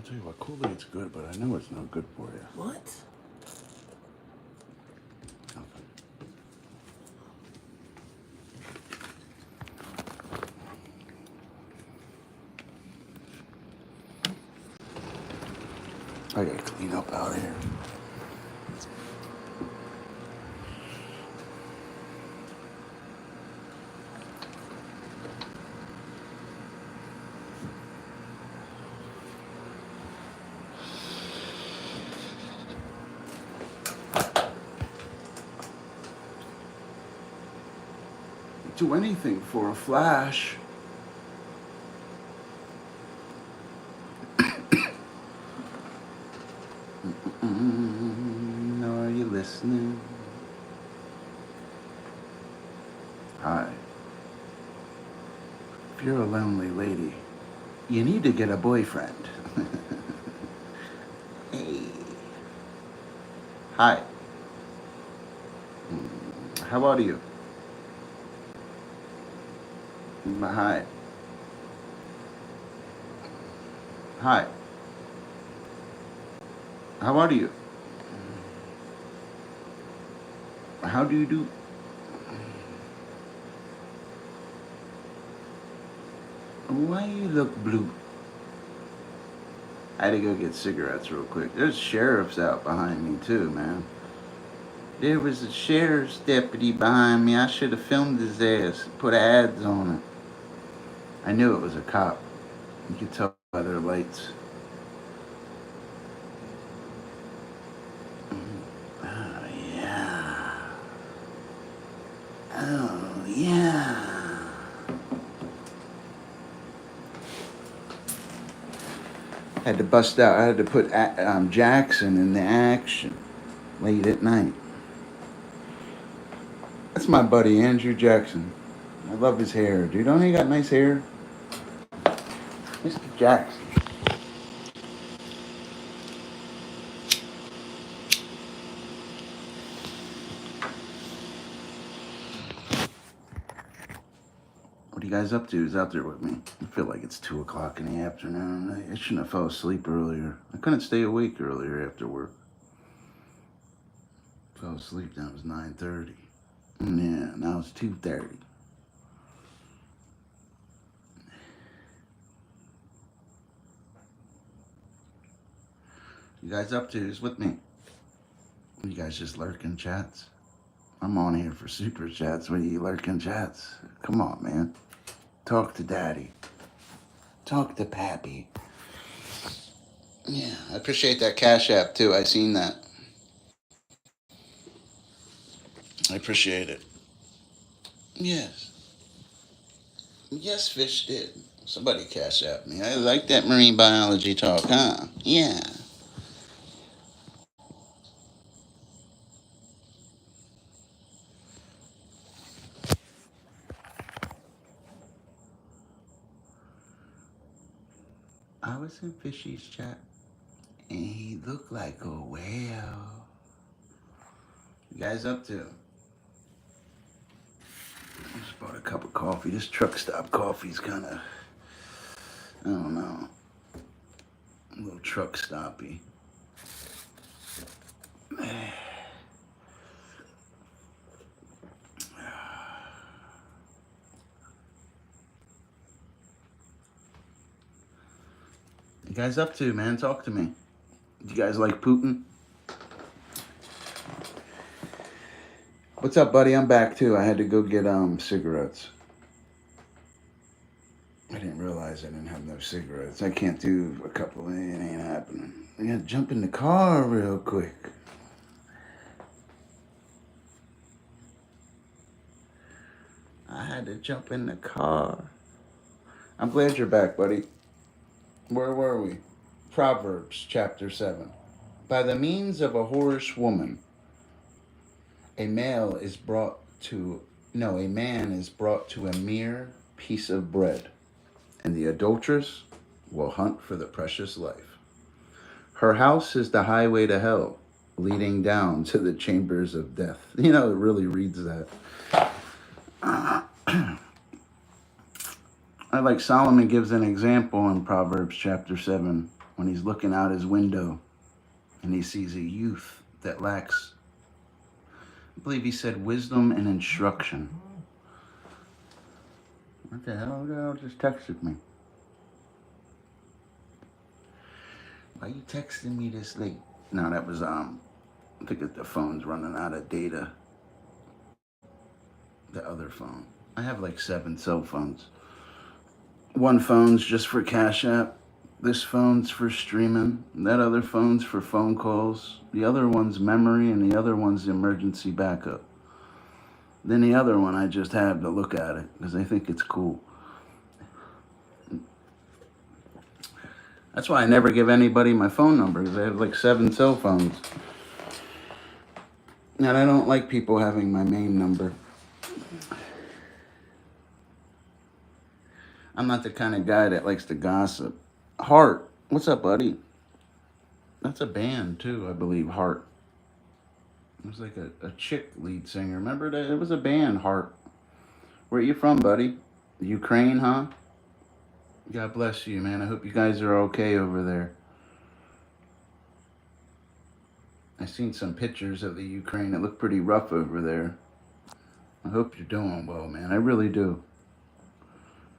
tell you what, Kool-Aid's good, but I know it's not good for you. What? Nothing. I gotta clean up out here. Do anything for a flash. Are you listening? Hi. If you're a lonely lady, you need to get a boyfriend. Hey. Hi. How are you? Hi. Hi. How are you? How do you do? Why you look blue? I had to go get cigarettes real quick. There's sheriffs out behind me too, man. There was a sheriff's deputy behind me. I should have filmed his ass, put ads on it. I knew it was a cop. You could tell by their lights. Oh, yeah. Oh, yeah. Had to bust out. I had to put Jackson in the action late at night. That's my buddy, Andrew Jackson. I love his hair. Dude, don't he got nice hair? Mr. Jackson. What are you guys up to? Who's out there with me? I feel like it's 2 o'clock in the afternoon. I shouldn't have fell asleep earlier. I couldn't stay awake earlier after work. Fell asleep, that was 9:30. Yeah, now it's 2:30. You guys up to? Who's with me? You guys just lurking chats? I'm on here for super chats. What are you lurking chats? Come on, man. Talk to daddy. Talk to pappy. Yeah, I appreciate that Cash App too. I seen that. I appreciate it. Yes. Yes, Fish did. Somebody Cash App me. I like that marine biology talk, huh? Yeah. I was in Fishy's chat, and he looked like a whale. You guys up to? I just bought a cup of coffee. This truck stop coffee's kind of, I don't know, a little truck stoppy. You guys up to, man? Talk to me. You guys like Putin? What's up, buddy? I'm back too. I had to go get cigarettes. I didn't realize I didn't have no cigarettes. I can't do a couple. It ain't happening. I gotta jump in the car real quick. I had to jump in the car. I'm glad you're back, buddy. Where were we? Proverbs chapter 7. By the means of a whorish woman, a male is brought to, no, a man is brought to a mere piece of bread, and the adulteress will hunt for the precious life. Her house is the highway to hell, leading down to the chambers of death. You know, it really reads that. I like Solomon gives an example in Proverbs chapter 7 when he's looking out his window and he sees a youth that lacks, I believe he said, wisdom and instruction. What the hell? The girl just texted me. Why you texting me this late? No, that was I think the phone's running out of data. The other phone. I have like 7 cell phones. One phone's just for Cash App. This phone's for streaming. That other phone's for phone calls. The other one's memory, and the other one's the emergency backup. Then the other one I just have to look at it because I think it's cool. That's why I never give anybody my phone number, because I have like 7 cell phones. And I don't like people having my main number. I'm not the kind of guy that likes to gossip. Heart, what's up, buddy? That's a band too, I believe, Heart. It was like a chick lead singer. Remember that? It was a band, Heart. Where are you from, buddy? Ukraine, huh? God bless you, man. I hope you guys are okay over there. I seen some pictures of the Ukraine. It looked pretty rough over there. I hope you're doing well, man. I really do.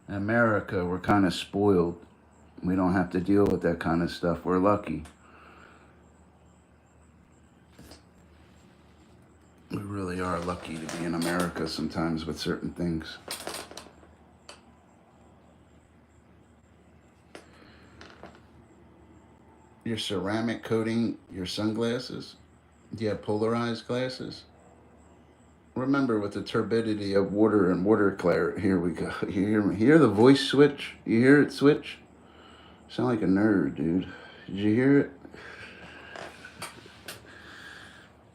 In America, we're kind of spoiled. We don't have to deal with that kind of stuff. We're lucky. We really are lucky to be in America sometimes with certain things. You're ceramic coating your sunglasses? Do you have polarized glasses? Remember, with the turbidity of water and water clarity, here we go. You hear the voice switch? You hear it switch? Sound like a nerd, dude. Did you hear it?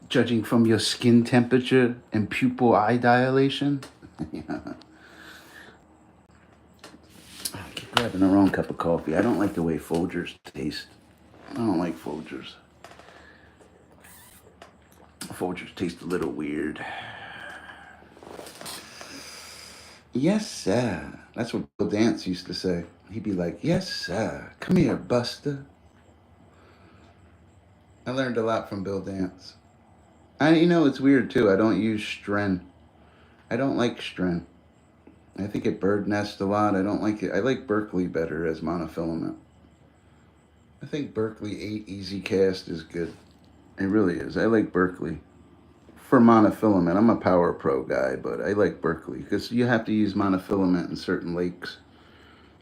Judging from your skin temperature and pupil eye dilation? Yeah. I keep grabbing the wrong cup of coffee. I don't like the way Folgers taste. I don't like Folgers. Folgers taste a little weird. Yes, sir. That's what Bill Dance used to say. He'd be like, yes, sir. Come here, Buster. I learned a lot from Bill Dance. It's weird too. I don't use Stren. I don't like Stren. I think it bird nests a lot. I don't like it. I like Berkeley better as monofilament. I think Berkeley 8 Easy Cast is good. It really is. I like Berkeley. For monofilament, I'm a Power Pro guy, but I like Berkeley because you have to use monofilament in certain lakes.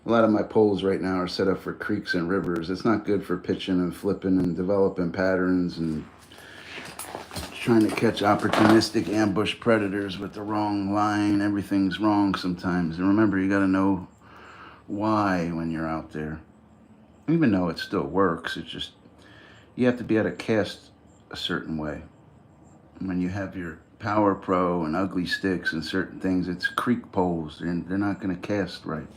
A lot of my poles right now are set up for creeks and rivers. It's not good for pitching and flipping and developing patterns and trying to catch opportunistic ambush predators with the wrong line. Everything's wrong sometimes. And remember, you got to know why when you're out there. Even though it still works, it's just you have to be able to cast a certain way. When you have your Power Pro and ugly sticks and certain things, it's creek poles. They're not going to cast right.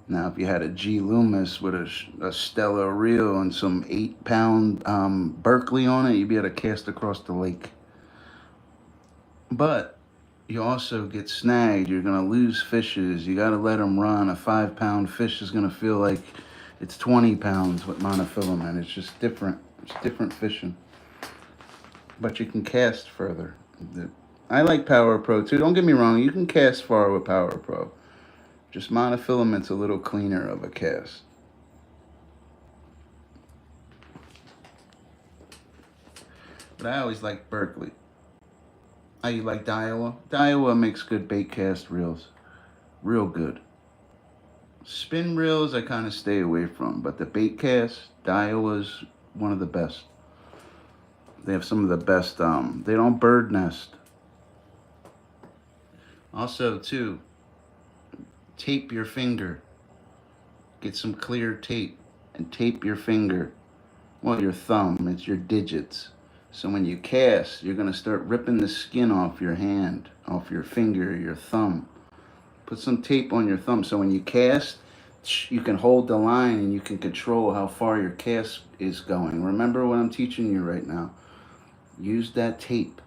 Now, if you had a G Loomis with a Stella reel and some 8-pound Berkeley on it, you'd be able to cast across the lake. But you also get snagged. You're going to lose fishes. You got to let them run. A 5-pound fish is going to feel like it's 20 pounds with monofilament. It's just different. It's different fishing. But you can cast further. I like Power Pro too. Don't get me wrong. You can cast far with Power Pro. Just monofilament's a little cleaner of a cast. But I always like Berkeley. How you like Daiwa? Daiwa makes good bait cast reels. Real good. Spin reels I kind of stay away from. But the bait cast, Daiwa's one of the best. They have some of the best, they don't bird nest. Also, too, tape your finger. Get some clear tape and tape your finger. Well, your thumb, it's your digits. So when you cast, you're going to start ripping the skin off your hand, off your finger, your thumb. Put some tape on your thumb so when you cast, you can hold the line and you can control how far your cast is going. Remember what I'm teaching you right now. Use that tape.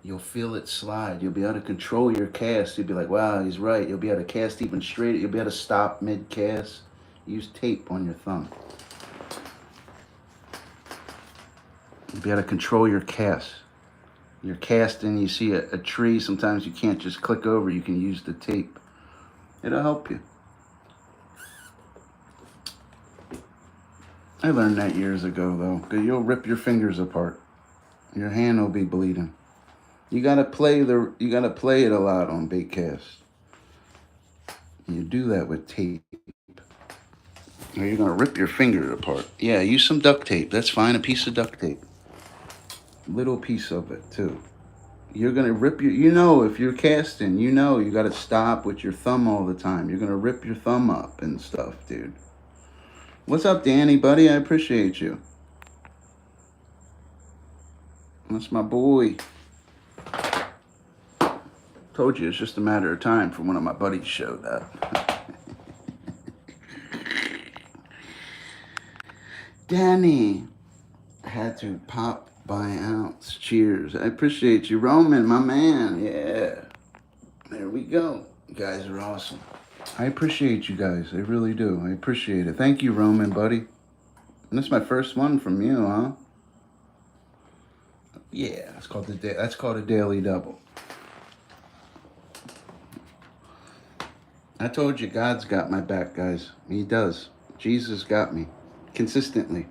You'll feel it slide. You'll be able to control your cast. You'll be like, wow, he's right. You'll be able to cast even straight. You'll be able to stop mid-cast. Use tape on your thumb. You gotta control your cast. You're casting, you see a tree, sometimes you can't just click over, you can use the tape. It'll help you. I learned that years ago though, because you'll rip your fingers apart. Your hand will be bleeding. You gotta play it a lot on baitcast. You do that with tape. Or you're gonna rip your finger apart. Yeah, use some duct tape. That's fine, a piece of duct tape. Little piece of it too. You're gonna rip if you're casting, you gotta stop with your thumb all the time. You're gonna rip your thumb up and stuff, dude. What's up, Danny, buddy? I appreciate you. That's my boy. Told you it's just a matter of time for one of my buddies showed up. Danny had to pop by ounce. Cheers. I appreciate you, Roman, my man. Yeah. There we go. You guys are awesome. I appreciate you guys. I really do. I appreciate it. Thank you, Roman, buddy. And this is my first one from you, huh? Yeah, that's called a daily double. I told you God's got my back, guys. He does. Jesus got me consistently.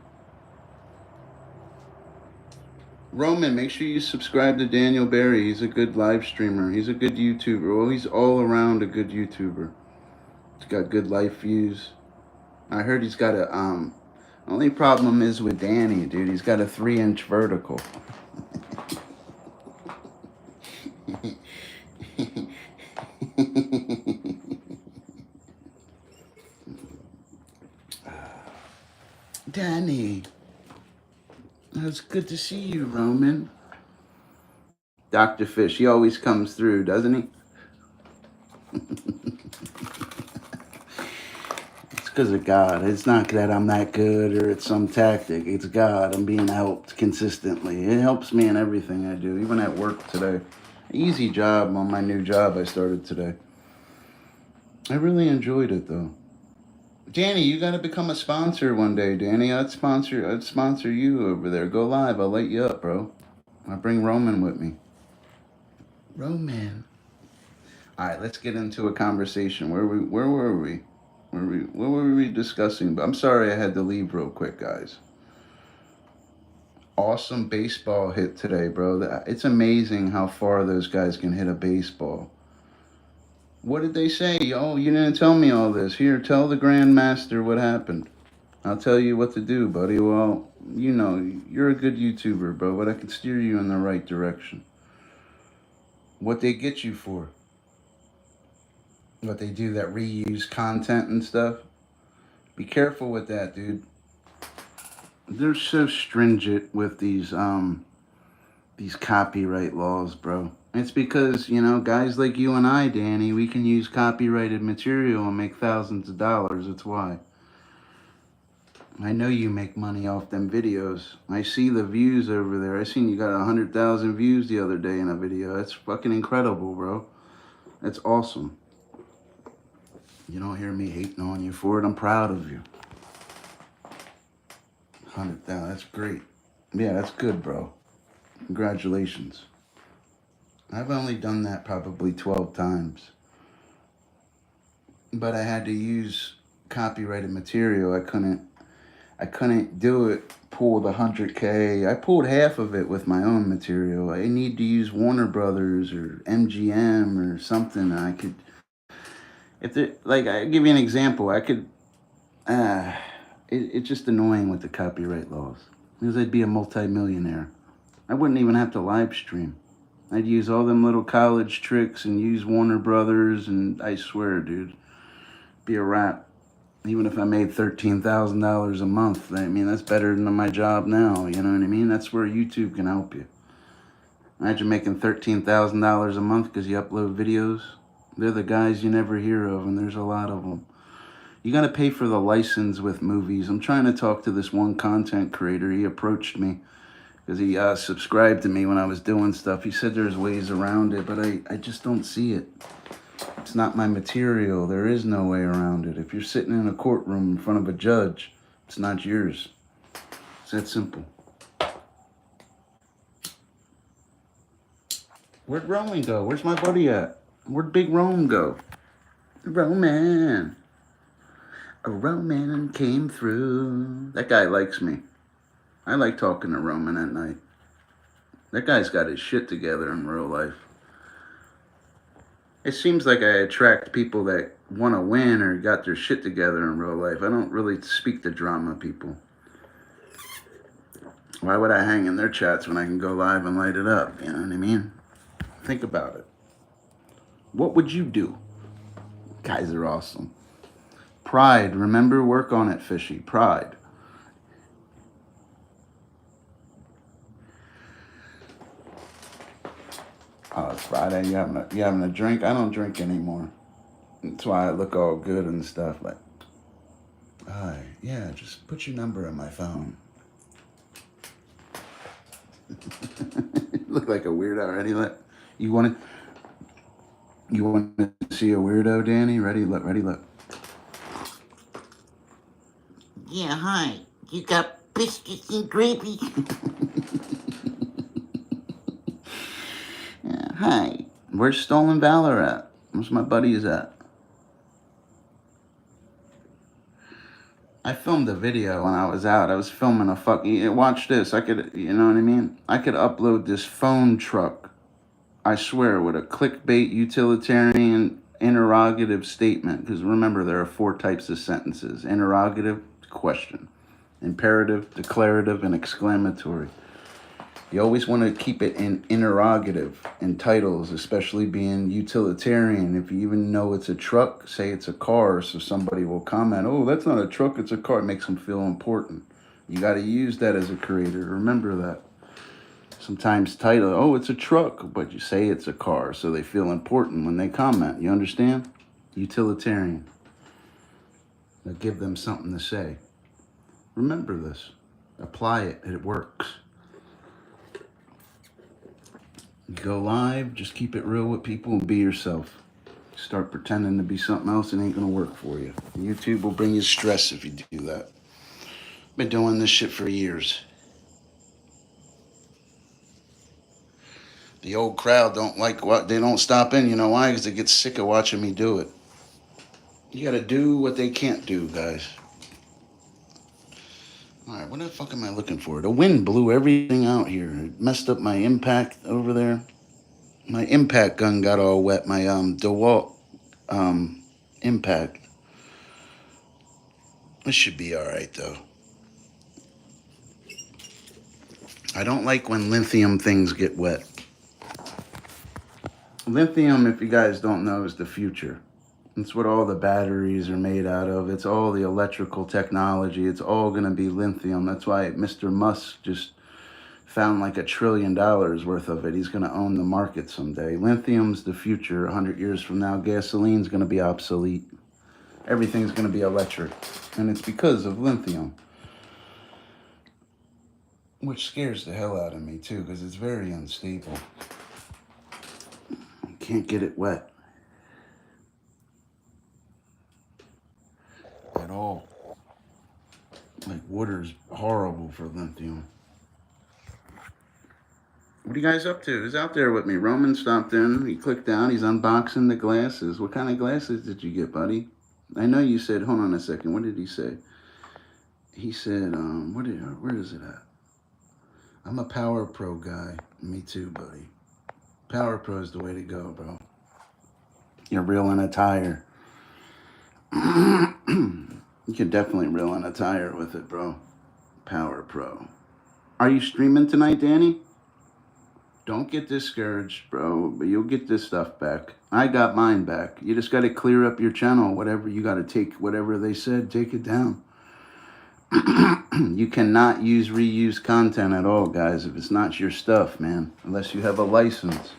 Roman, make sure you subscribe to Daniel Barry. He's a good live streamer. He's a good YouTuber. Well, he's all around a good YouTuber. He's got good life views. I heard he's got only problem is with Danny, dude. He's got a 3-inch vertical. Danny. It's good to see you, Roman. Dr. Fish, he always comes through, doesn't he? It's because of God. It's not that I'm that good or it's some tactic. It's God. I'm being helped consistently. It helps me in everything I do, even at work today. Easy job on my new job I started today. I really enjoyed it, though. Danny, you gotta become a sponsor one day, Danny. I'd sponsor you over there. Go live. I'll light you up, bro. I'll bring Roman with me. Roman. All right, let's get into a conversation. Where were we? What were we discussing? I'm sorry I had to leave real quick, guys. Awesome baseball hit today, bro. It's amazing how far those guys can hit a baseball. What did they say? Oh, you didn't tell me all this. Here, tell the Grandmaster what happened. I'll tell you what to do, buddy. Well, you're a good YouTuber, bro, but I can steer you in the right direction. What they get you for? What they do, that reuse content and stuff? Be careful with that, dude. They're so stringent with these copyright laws, bro. It's because, guys like you and I, Danny, we can use copyrighted material and make thousands of dollars. That's why. I know you make money off them videos. I see the views over there. I seen you got 100,000 views the other day in a video. That's fucking incredible, bro. That's awesome. You don't hear me hating on you for it. I'm proud of you. 100,000. That's great. Yeah, that's good, bro. Congratulations. I've only done that probably 12 times. But I had to use copyrighted material. I couldn't do it, pull the 100K. I pulled half of it with my own material. I need to use Warner Brothers or MGM or something. I could, I give you an example. It's just annoying with the copyright laws. Because I'd be a multi-millionaire. I wouldn't even have to live stream. I'd use all them little college tricks and use Warner Brothers, and I swear, dude, be a wrap. Even if I made $13,000 a month, I mean, that's better than my job now, you know what I mean? That's where YouTube can help you. Imagine making $13,000 a month because you upload videos. They're the guys you never hear of, and there's a lot of them. You got to pay for the license with movies. I'm trying to talk to this one content creator. He approached me because he subscribed to me when I was doing stuff. He said there's ways around it, but I just don't see it. It's not my material. There is no way around it. If you're sitting in a courtroom in front of a judge, it's not yours. It's that simple. Where'd Roman go? Where's my buddy at? Where'd Big Rome go? Roman. A Roman came through. That guy likes me. I like talking to Roman at night. That guy's got his shit together in real life. It seems like I attract people that want to win or got their shit together in real life. I don't really speak to drama people. Why would I hang in their chats when I can go live and light it up? You know what I mean? Think about it. What would you do? Guys are awesome. Pride. Remember, work on it, Fishy. Pride. Oh, it's Friday. You having a drink? I don't drink anymore. That's why I look all good and stuff. Like, hi, yeah, just put your number on my phone. Look like a weirdo already. You want to see a weirdo, Danny? Ready, look. Yeah, hi. You got biscuits and gravy? Yeah, hi. Where's Stolen Valor at? Where's my buddies at? I filmed a video when I was out. I was filming a fucking... Watch this. I could... You know what I mean? I could upload this phone truck, I swear, with a clickbait utilitarian interrogative statement. Because remember, there are 4 types of sentences. Interrogative, question. Imperative, declarative, and exclamatory. You always want to keep it in interrogative in titles, especially being utilitarian. If you even know it's a truck, say it's a car, so somebody will comment, oh, that's not a truck, it's a car. It makes them feel important. You got to use that as a creator. Remember that. Sometimes title, oh, it's a truck, but you say it's a car, so they feel important when they comment. You understand? Utilitarian. Now give them something to say. Remember this. Apply it. It works. Go live, just keep it real with people and be yourself. Start pretending to be something else, it ain't gonna work for you. YouTube will bring you stress if you do that. Been doing this shit for years. The old crowd don't like what they don't stop in. You know why? Because they get sick of watching me do it. You gotta do what they can't do, guys. Alright, what the fuck am I looking for? The wind blew everything out here. It messed up my impact over there. My impact gun got all wet. My DeWalt impact. This should be alright though. I don't like when lithium things get wet. Lithium, if you guys don't know, is the future. It's what all the batteries are made out of. It's all the electrical technology. It's all going to be lithium. That's why Mr. Musk just found like $1 trillion worth of it. He's going to own the market someday. Lithium's the future. 100 years from now, gasoline's going to be obsolete. Everything's going to be electric. And it's because of lithium. Which scares the hell out of me too, because it's very unstable. You can't get it wet. At all. Like water's horrible for lithium. What are you guys up to? Who's out there with me? Roman stopped in. He clicked down. He's unboxing the glasses. What kind of glasses did you get, buddy? I know you said, hold on a second. What did he say? He said, where is it at? I'm a Power Pro guy. Me too, buddy. Power Pro is the way to go, bro. You're reeling a tire. You can definitely reel in a tire with it, bro. Power Pro. Are you streaming tonight, Danny? Don't get discouraged, bro, but you'll get this stuff back. I got mine back. You just got to clear up your channel. Whatever, you got to take whatever they said, take it down. You cannot use reused content at all, guys, if it's not your stuff, man, unless you have a license.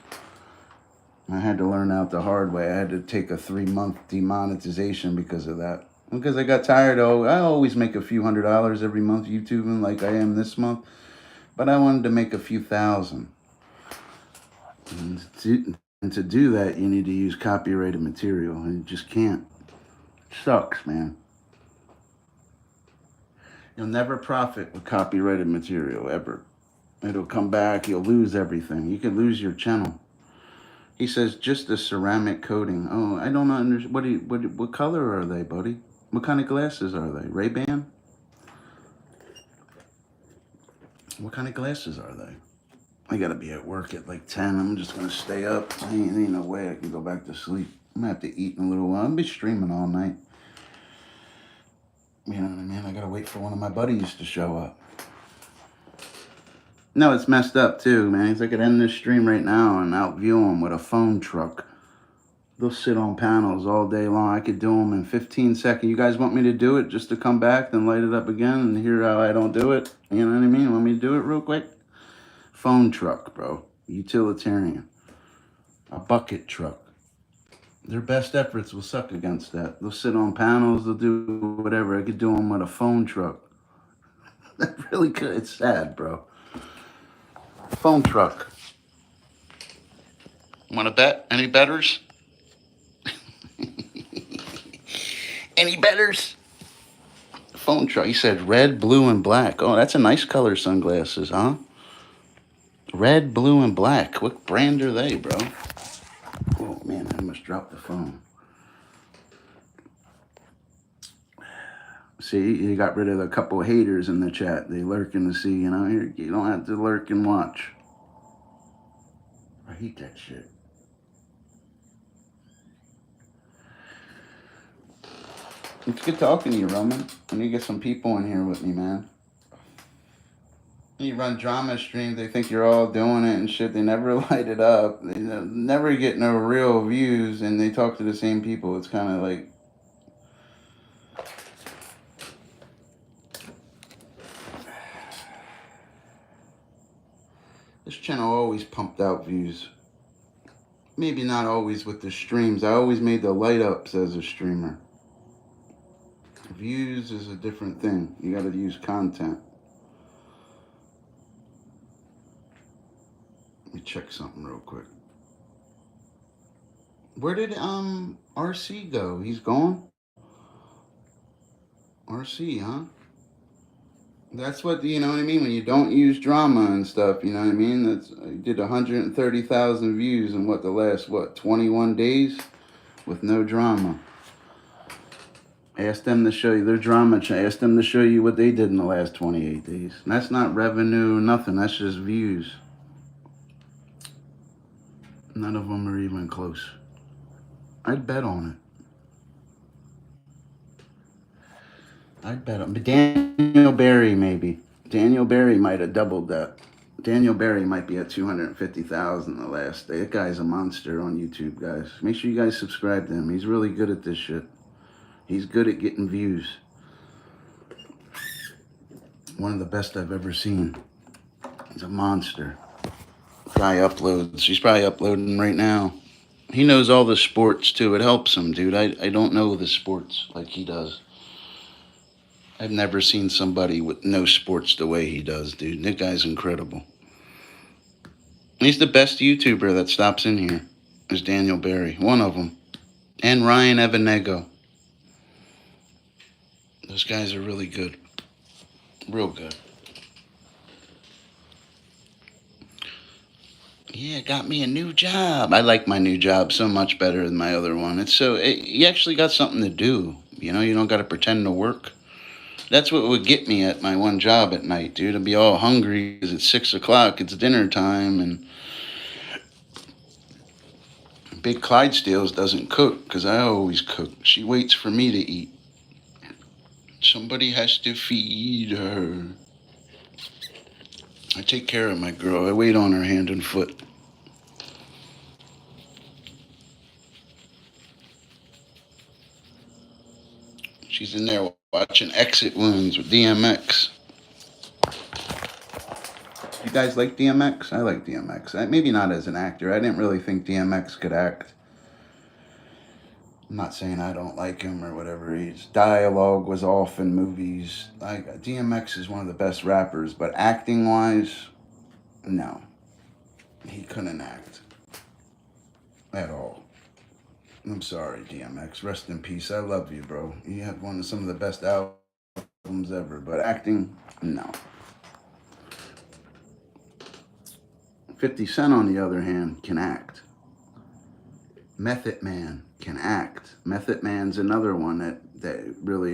I had to learn out the hard way. I had to take a 3-month demonetization because of that. Because I got tired of, I always make a few $100s every month YouTubing like I am this month. But I wanted to make a few thousand. And to do that, you need to use copyrighted material, and you just can't. It sucks, man. You'll never profit with copyrighted material, ever. It'll come back, you'll lose everything. You could lose your channel. He says just the ceramic coating. Oh, I don't understand. What color are they, buddy? What kind of glasses are they? Ray-Ban? What kind of glasses are they? I gotta be at work at like 10. I'm just gonna stay up. Ain't no way I can go back to sleep. I'm gonna have to eat in a little while. I'll be streaming all night. You know what I mean? I gotta wait for one of my buddies to show up. No, it's messed up too, man. He's like, I could end this stream right now and outview them with a phone truck. They'll sit on panels all day long. I could do them in 15 seconds. You guys want me to do it just to come back, then light it up again and hear how I don't do it? You know what I mean? Want me to do it real quick? Phone truck, bro. Utilitarian. A bucket truck. Their best efforts will suck against that. They'll sit on panels. They'll do whatever. I could do them with a phone truck. That really could. It's sad, bro. Phone truck. Want to bet? Any betters? Any betters? Phone truck. He said red, blue, and black. Oh, that's a nice color sunglasses, huh? Red, blue, and black. What brand are they, bro? Oh, man, I almost dropped the phone. See, you got rid of a couple of haters in the chat. They lurking to see, you know, you don't have to lurk and watch. I hate that shit. It's good talking to you, Roman. I need to get some people in here with me, man. You run drama streams, they think you're all doing it and shit. They never light it up. They never get no real views, and they talk to the same people. It's kind of like... This channel always pumped out views. Maybe not always with the streams. I always made the light ups as a streamer. Views is a different thing. You gotta use content. Let me check something real quick. Where did RC go? He's gone? RC, huh? That's what, you know what I mean? When you don't use drama and stuff, you know what I mean? That's, you did 130,000 views in the last, 21 days? With no drama. Ask them to show you their drama. Ask them to show you what they did in the last 28 days. And that's not revenue, nothing. That's just views. None of them are even close. I'd bet on it. I'd bet on it. Daniel Barry, maybe. Daniel Barry might have doubled that. Daniel Barry might be at 250,000 the last day. That guy's a monster on YouTube, guys. Make sure you guys subscribe to him. He's really good at this shit. He's good at getting views. One of the best I've ever seen. He's a monster. Guy uploads. He's probably uploading right now. He knows all the sports, too. It helps him, dude. I don't know the sports like he does. I've never seen somebody with no sports the way he does, dude. That guy's incredible. He's the best YouTuber that stops in here, is Daniel Barry. One of them. And Ryan Evanego. Those guys are really good. Real good. Yeah, got me a new job. I like my new job so much better than my other one. You actually got something to do. You know, you don't got to pretend to work. That's what would get me at my one job at night, dude. I'd be all hungry because it's 6 o'clock. It's dinner time, and Big Clydesdales doesn't cook because I always cook. She waits for me to eat. Somebody has to feed her. I take care of my girl. I wait on her hand and foot. She's in there watching Exit Wounds with DMX. You guys like DMX? I like DMX. Maybe not as an actor. I didn't really think DMX could act. I'm not saying I don't like him or whatever. His dialogue was off in movies. DMX is one of the best rappers, but acting-wise, no. He couldn't act. at all. I'm sorry, DMX. Rest in peace. I love you, bro. You have some of the best albums ever, but acting, no. 50 Cent, on the other hand, can act. Method Man can act. Method Man's another one that really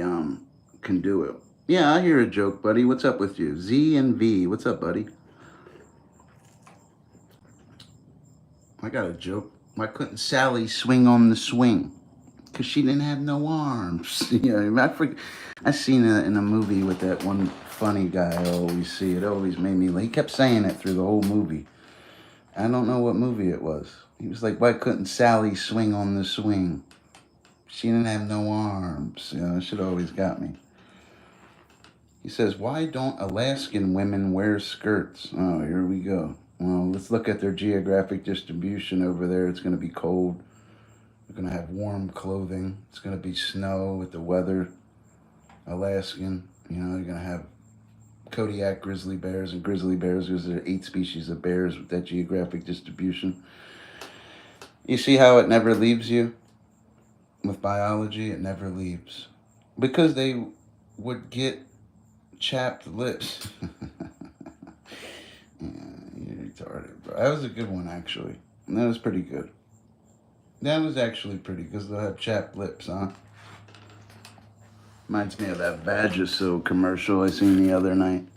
can do it. Yeah, I hear a joke, buddy. What's up with you? Z and V. What's up, buddy? I got a joke. Why couldn't Sally swing on the swing? Because she didn't have no arms. I seen it in a movie with that one funny guy I always see. It always made me. He kept saying it through the whole movie. I don't know what movie it was. He was like, why couldn't Sally swing on the swing? She didn't have no arms. It should always got me. He says, why don't Alaskan women wear skirts? Oh, here we go. Well, let's look at their geographic distribution over there. It's going to be cold. They're going to have warm clothing. It's going to be snow with the weather. Alaskan, they're going to have Kodiak grizzly bears and grizzly bears, because there are 8 species of bears with that geographic distribution. You see how it never leaves you? With biology, it never leaves. Because they would get chapped lips. Yeah, you're retarded, bro. That was a good one, actually. That was pretty good. That was actually pretty, because they'll have chapped lips, huh? Reminds me of that Vagisil commercial I seen the other night.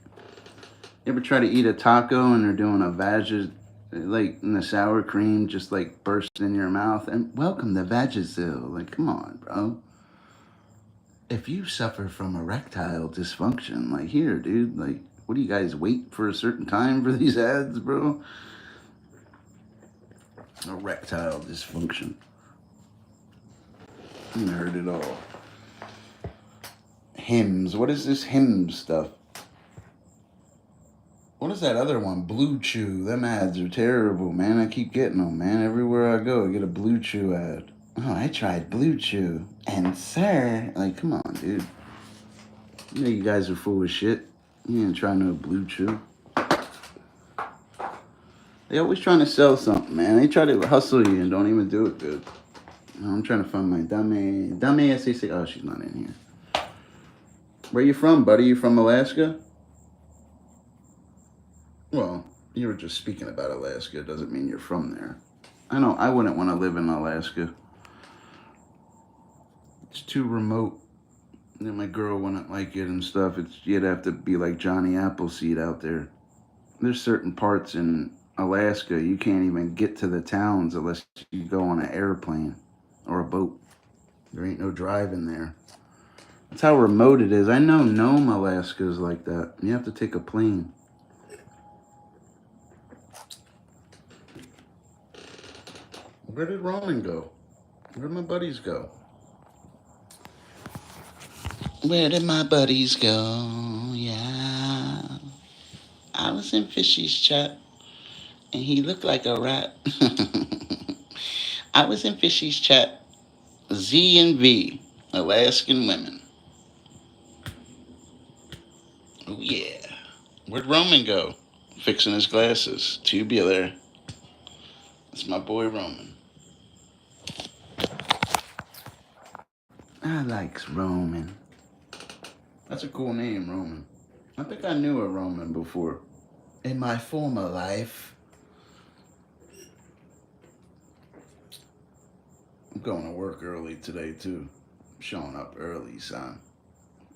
You ever try to eat a taco and they're doing a Vagisil, like in the sour cream, just like burst in your mouth? And welcome to Vagisil. Like, come on, bro. If you suffer from erectile dysfunction, like, here, dude, like, what do you guys wait for a certain time for these ads, bro? Erectile dysfunction. I heard it all. Hims. What is this Hims stuff? What is that other one? Blue Chew. Them ads are terrible, man. I keep getting them, man. Everywhere I go, I get a Blue Chew ad. Oh, I tried Blue Chew. And sir, like, come on, dude. You guys are full of shit. You ain't trying no Blue Chew. They always trying to sell something, man. They try to hustle you and don't even do it good. I'm trying to find my Dame SAC. Oh, she's not in here. Where you from, buddy? You from Alaska? Well, you were just speaking about Alaska. It doesn't mean you're from there. I know I wouldn't want to live in Alaska. It's too remote. And my girl wouldn't like it and stuff. You'd have to be like Johnny Appleseed out there. There's certain parts in Alaska you can't even get to the towns unless you go on an airplane or a boat. There ain't no driving there. That's how remote it is. I know Nome, Alaska is like that. You have to take a plane. Where did Roman go? Where did my buddies go? Where did my buddies go? Yeah. I was in Fishy's chat, and he looked like a rat. I was in Fishy's chat. Z and V, Alaskan women. Oh, yeah. Where'd Roman go? Fixing his glasses. Tubular. That's my boy Roman. I likes Roman. That's a cool name, Roman. I think I knew a Roman before. In my former life. I'm going to work early today, too. I'm showing up early, son.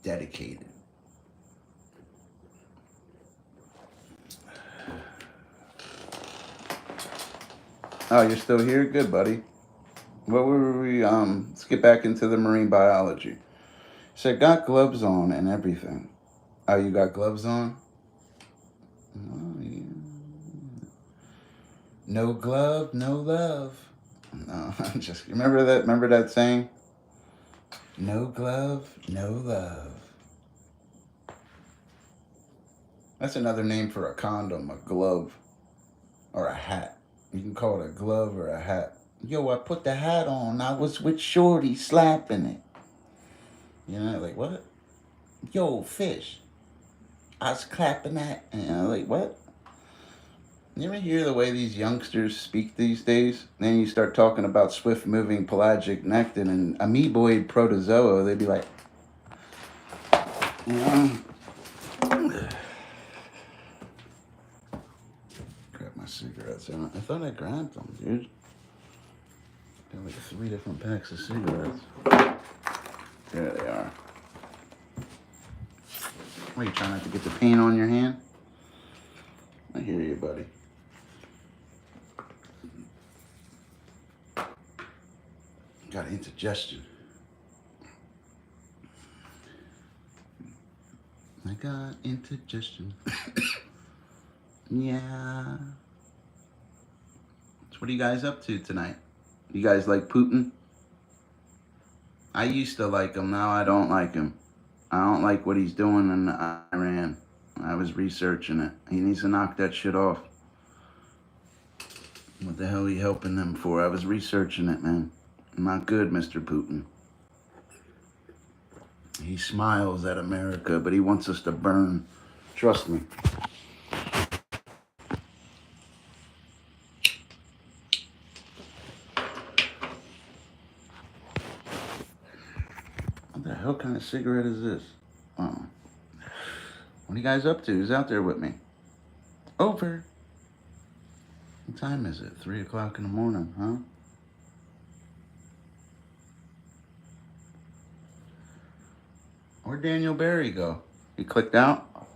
Dedicated. Oh, you're still here? Good, buddy. What were we, let's get back into the marine biology. Said, got gloves on and everything. Oh, you got gloves on? Oh, yeah. No glove, no love. No, I'm just, remember that saying? No glove, no love. That's another name for a condom, a glove, or a hat. You can call it a glove or a hat. Yo, I put the hat on. I was with Shorty slapping it. You know, like, what? Yo, fish. I was clapping that. And like, what? You ever hear the way these youngsters speak these days? Then you start talking about swift-moving pelagic nectin and amoeboid protozoa. They'd be like, grab my cigarettes. I thought I grabbed them, dude. Got like 3 different packs of cigarettes. There they are. What, are you trying not to get the paint on your hand? I hear you, buddy. Got indigestion. I got indigestion. Yeah. So what are you guys up to tonight? You guys like Putin? I used to like him. Now I don't like him. I don't like what he's doing in Iran. I was researching it. He needs to knock that shit off. What the hell are you helping them for? I was researching it, man. Not good, Mr. Putin. He smiles at America, but he wants us to burn. Trust me. What the hell kind of cigarette is this? Oh. What are you guys up to? Who's out there with me? Over. What time is it? 3 o'clock in the morning, huh? Where'd Daniel Barry go? He clicked out?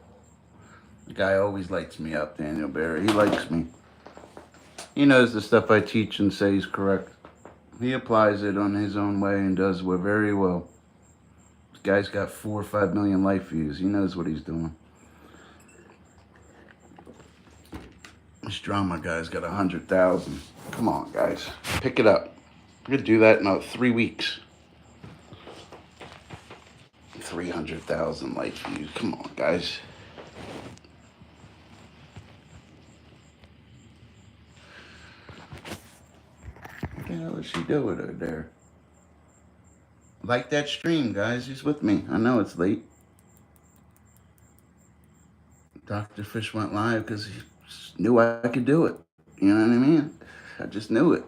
The guy always lights me up, Daniel Barry. He likes me. He knows the stuff I teach and say is correct. He applies it on his own way and does it very well. This guy's got 4 or 5 million life views. He knows what he's doing. This drama guy's got 100,000. Come on, guys. Pick it up. I'm gonna do that in 3 weeks. 300,000 light views. Come on, guys. What the hell is she doing over there? Like that stream, guys. He's with me. I know it's late. Dr. Fish went live because he knew I could do it. You know what I mean? I just knew it.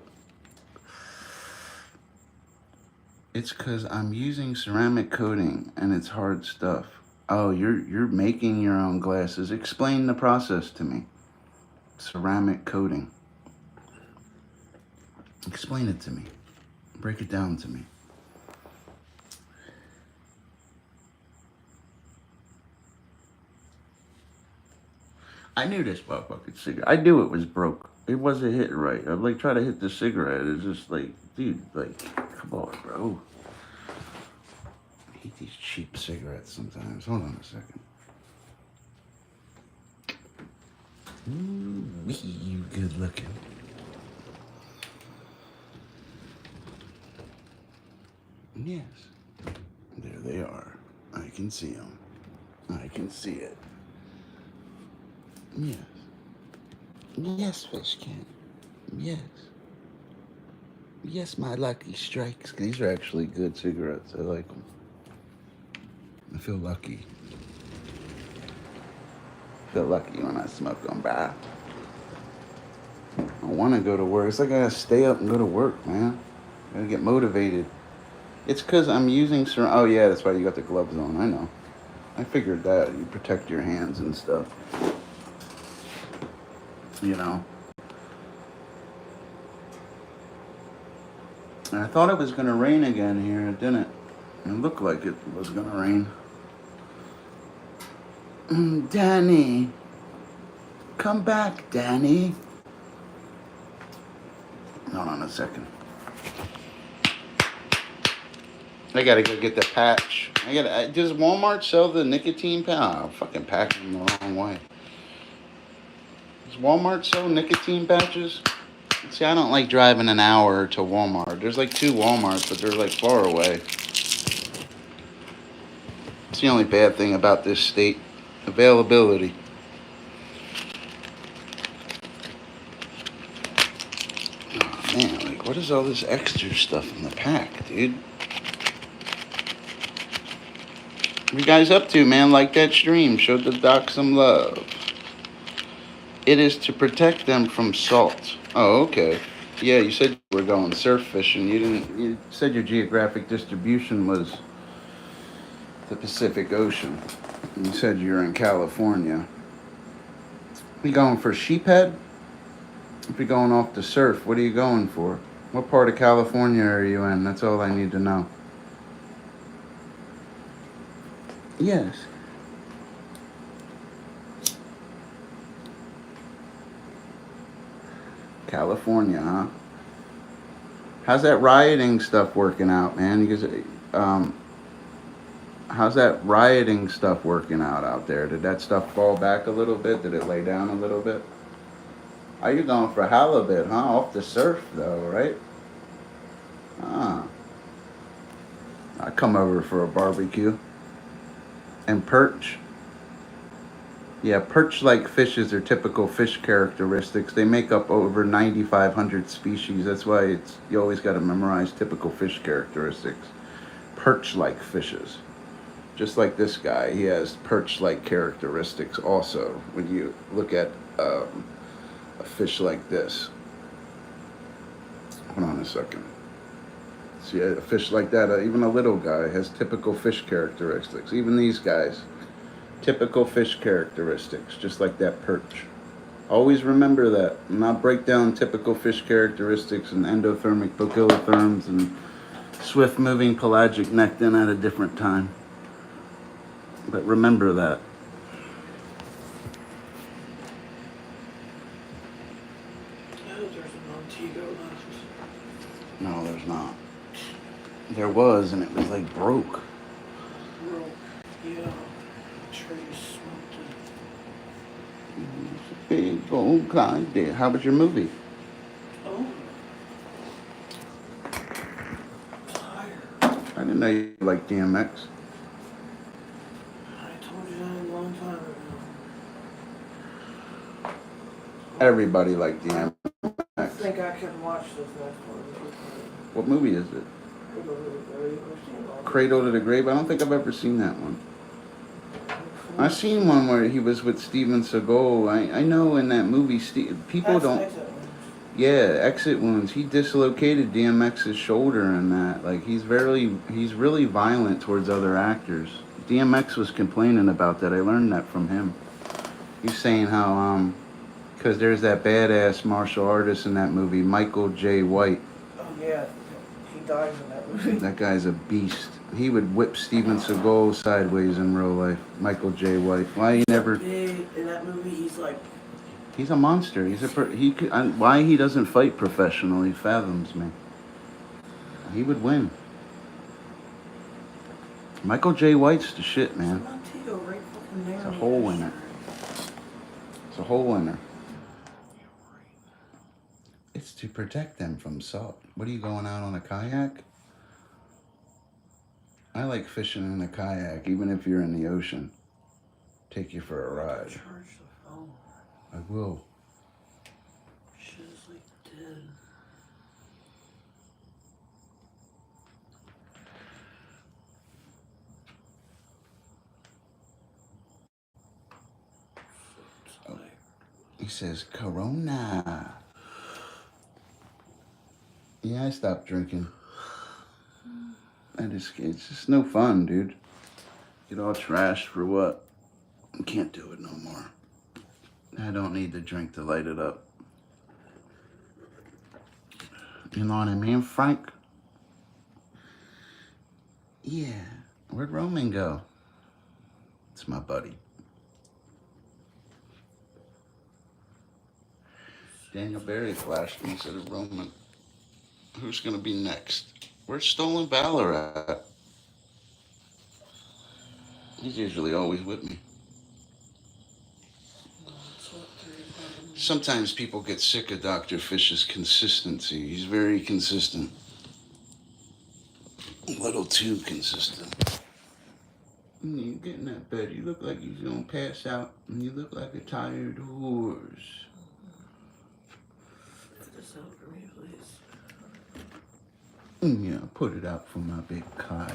It's because I'm using ceramic coating and it's hard stuff. Oh, you're making your own glasses. Explain the process to me. Ceramic coating. Explain it to me. Break it down to me. I knew this motherfucking cigarette. I knew it was broke. It wasn't hitting right. I'd like try to hit the cigarette. It's just like, dude, like, come on, bro. I hate these cheap cigarettes sometimes. Hold on a second. Ooh, you good looking. Yes. There they are. I can see them. I can see it. Yes. Yes, Fish can. Yes. Yes, my lucky strikes. These are actually good cigarettes. I like them. I feel lucky. I feel lucky when I smoke them, bruh. I want to go to work. It's like I gotta stay up and go to work, man. I gotta get motivated. It's because I'm using oh yeah, that's why you got the gloves on. I know. I figured that. You protect your hands and stuff. You know. And I thought it was gonna rain again here. It didn't. It looked like it was gonna rain. Danny. Come back, Danny. Hold on a second. I gotta go get the patch. Does Walmart sell the nicotine patch? Oh, I'm fucking packing them the wrong way. Does Walmart sell nicotine patches? See, I don't like driving an hour to Walmart. There's like 2 Walmarts, but they're like far away. It's the only bad thing about this state. Availability. Oh man, like what is all this extra stuff in the pack, dude? What you guys up to, man? Like that stream. Show the doc some love. It is to protect them from salt. Oh, okay. Yeah, you said you were going surf fishing. You didn't. You said your geographic distribution was the Pacific Ocean. You said you're in California. You going for sheephead? If you're going off to surf, what are you going for? What part of California are you in? That's all I need to know. Yes. California, huh? How's that rioting stuff working out, man? Because, how's that rioting stuff working out there? Did that stuff fall back a little bit? Did it lay down a little bit? Are you going for halibut, huh? Off the surf, though, right? Ah, I come over for a barbecue. And perch. Yeah, perch-like fishes are typical fish characteristics. They make up over 9,500 species. That's why you always got to memorize typical fish characteristics. Perch-like fishes. Just like this guy, he has perch-like characteristics also. When you look at a fish like this. Hold on a second. See, a fish like that, even a little guy, has typical fish characteristics. Even these guys, typical fish characteristics, just like that perch. Always remember that. Not break down typical fish characteristics and endothermic poikilotherms and swift-moving pelagic nekton at a different time. But remember that. There's an Montego left. No, there's not. There was, and it was like broke. Broke. Yeah. Tree smoked it. Big old guy there. How was your movie? Oh. Tired. I didn't know you liked DMX. I told you that a long time ago. Everybody liked DMX. I think I can watch this next one. What movie is it? Cradle to the Grave? I don't think I've ever seen that one. I've seen one where he was with Steven Seagal. I know in that movie, people That's don't. Exit Wounds. Yeah, Exit Wounds. He dislocated DMX's shoulder in that. Like he's really violent towards other actors. DMX was complaining about that. I learned that from him. He's saying how because there's that badass martial artist in that movie, Michael J. White. Oh yeah, he dies in that movie. That guy's a beast. He would whip Steven Seagal sideways in real life. Michael J. White. Why he never? Big in that movie, he's like. He's a monster. Why he doesn't fight professionally fathoms me. He would win. Michael J. White's the shit, man. Montego right fucking there. It's a whole winner. It's a whole winner. It's to protect them from salt. What are you going out on a kayak? I like fishing in a kayak, even if you're in the ocean. Take you for a ride. Charge the phone. I will. Shit is like dead. Oh, he says Corona. Yeah, I stopped drinking. It's just no fun, dude. Get all trashed for what? I can't do it no more. I don't need the drink to light it up. You know what I mean, Frank? Yeah. Where'd Roman go? It's my buddy. Daniel Barry flashed me, said Roman. Who's gonna be next? Where's Stolen Valor at? He's usually always with me. Sometimes people get sick of Dr. Fish's consistency. He's very consistent. A little too consistent. You get in that bed, you look like you're gonna pass out, and you look like a tired horse. Put this out for me, please. Yeah, put it out for my big Kai.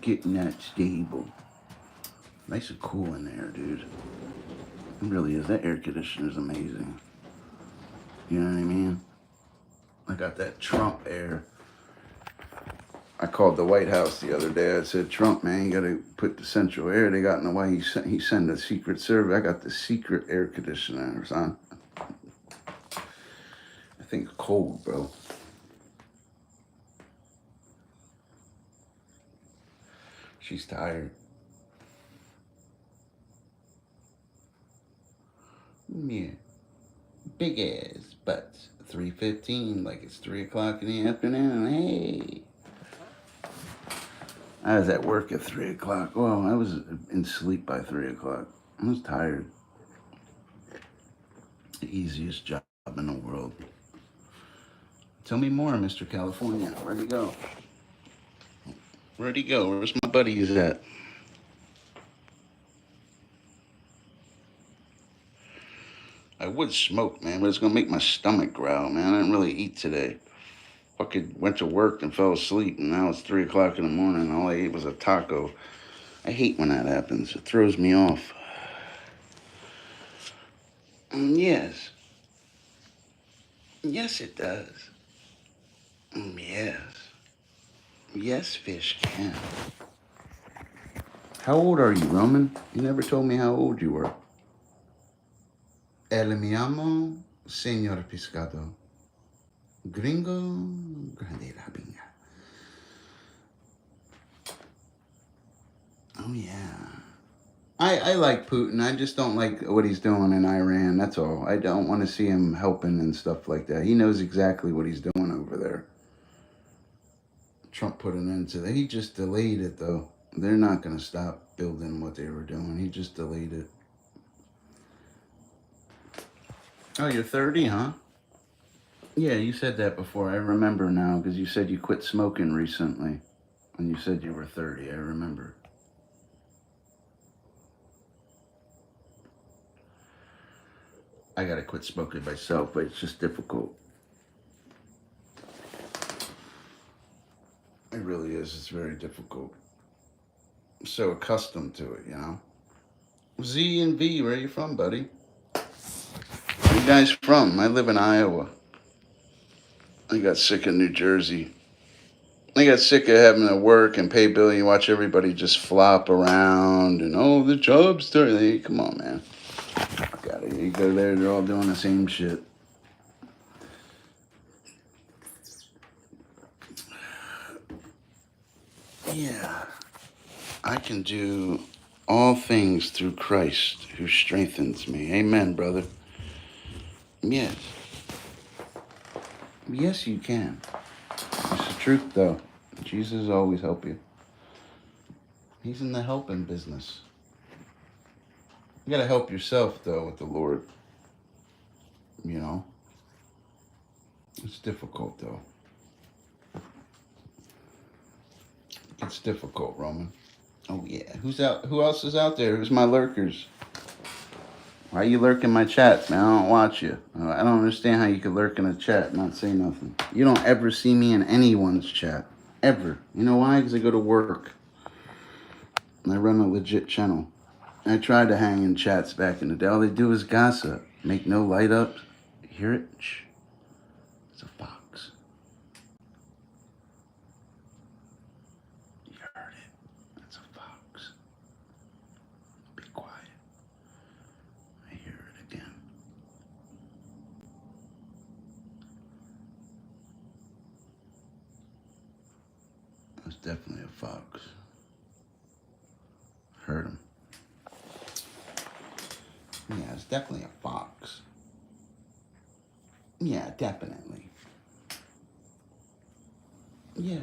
Getting that stable. Nice and cool in there, dude. It really is. That air conditioner is amazing. You know what I mean? I got that Trump air. I called the White House the other day. I said, Trump, man, you got to put the central air they got in the White. He sent a secret service. I got the secret air conditioner, son. I think cold, bro. She's tired. Yeah. Big ass butts. 3:15, like it's 3 o'clock in the afternoon. Hey. I was at work at 3 o'clock. Well, I was in sleep by 3 o'clock. I was tired. The easiest job in the world. Tell me more, Mr. California. Where'd he go? Where'd he go? Where's my buddies at? I would smoke, man, but it's gonna make my stomach growl, man. I didn't really eat today. Fucking went to work and fell asleep, and now it's 3 o'clock in the morning. All I ate was a taco. I hate when that happens. It throws me off. Yes. Yes, it does. Yes. Yes, fish can. How old are you, Roman? You never told me how old you were. El mi amo, señor pescado. Gringo, grande la pinga. Oh, yeah. I like Putin. I just don't like what he's doing in Iran. That's all. I don't want to see him helping and stuff like that. He knows exactly what he's doing over there. Trump put an end to that. He just delayed it, though. They're not going to stop building what they were doing. He just delayed it. Oh, you're 30, huh? Yeah, you said that before. I remember now because you said you quit smoking recently. And you said you were 30. I remember. I gotta quit smoking myself, but it's just difficult. It really is. It's very difficult. I'm so accustomed to it, you know. Z and V, where are you from, buddy? Where you guys from? I live in Iowa. I got sick of New Jersey. I got sick of having to work and pay bills. You watch everybody just flop around and, oh, the job's starting. Hey, come on, man. Got it. You go there, they're all doing the same shit. Yeah. I can do all things through Christ who strengthens me. Amen, brother. Yes. Yes, you can. It's the truth, though. Jesus will always help you. He's in the helping business. You gotta help yourself, though, with the Lord. You know? It's difficult, though. It's difficult, Roman. Oh, yeah. Who's out? Who else is out there? Who's my lurkers? Why you lurking my chats, man? I don't watch you. I don't understand how you could lurk in a chat and not say nothing. You don't ever see me in anyone's chat. Ever. You know why? Because I go to work. And I run a legit channel. I tried to hang in chats back in the day. All they do is gossip. Make no light ups. Hear it? Shh. It's a fox. You heard it. It's a fox. Be quiet. I hear it again. It's definitely a fox. Heard him. Yeah, it's definitely a fox. Yeah, definitely. Yes.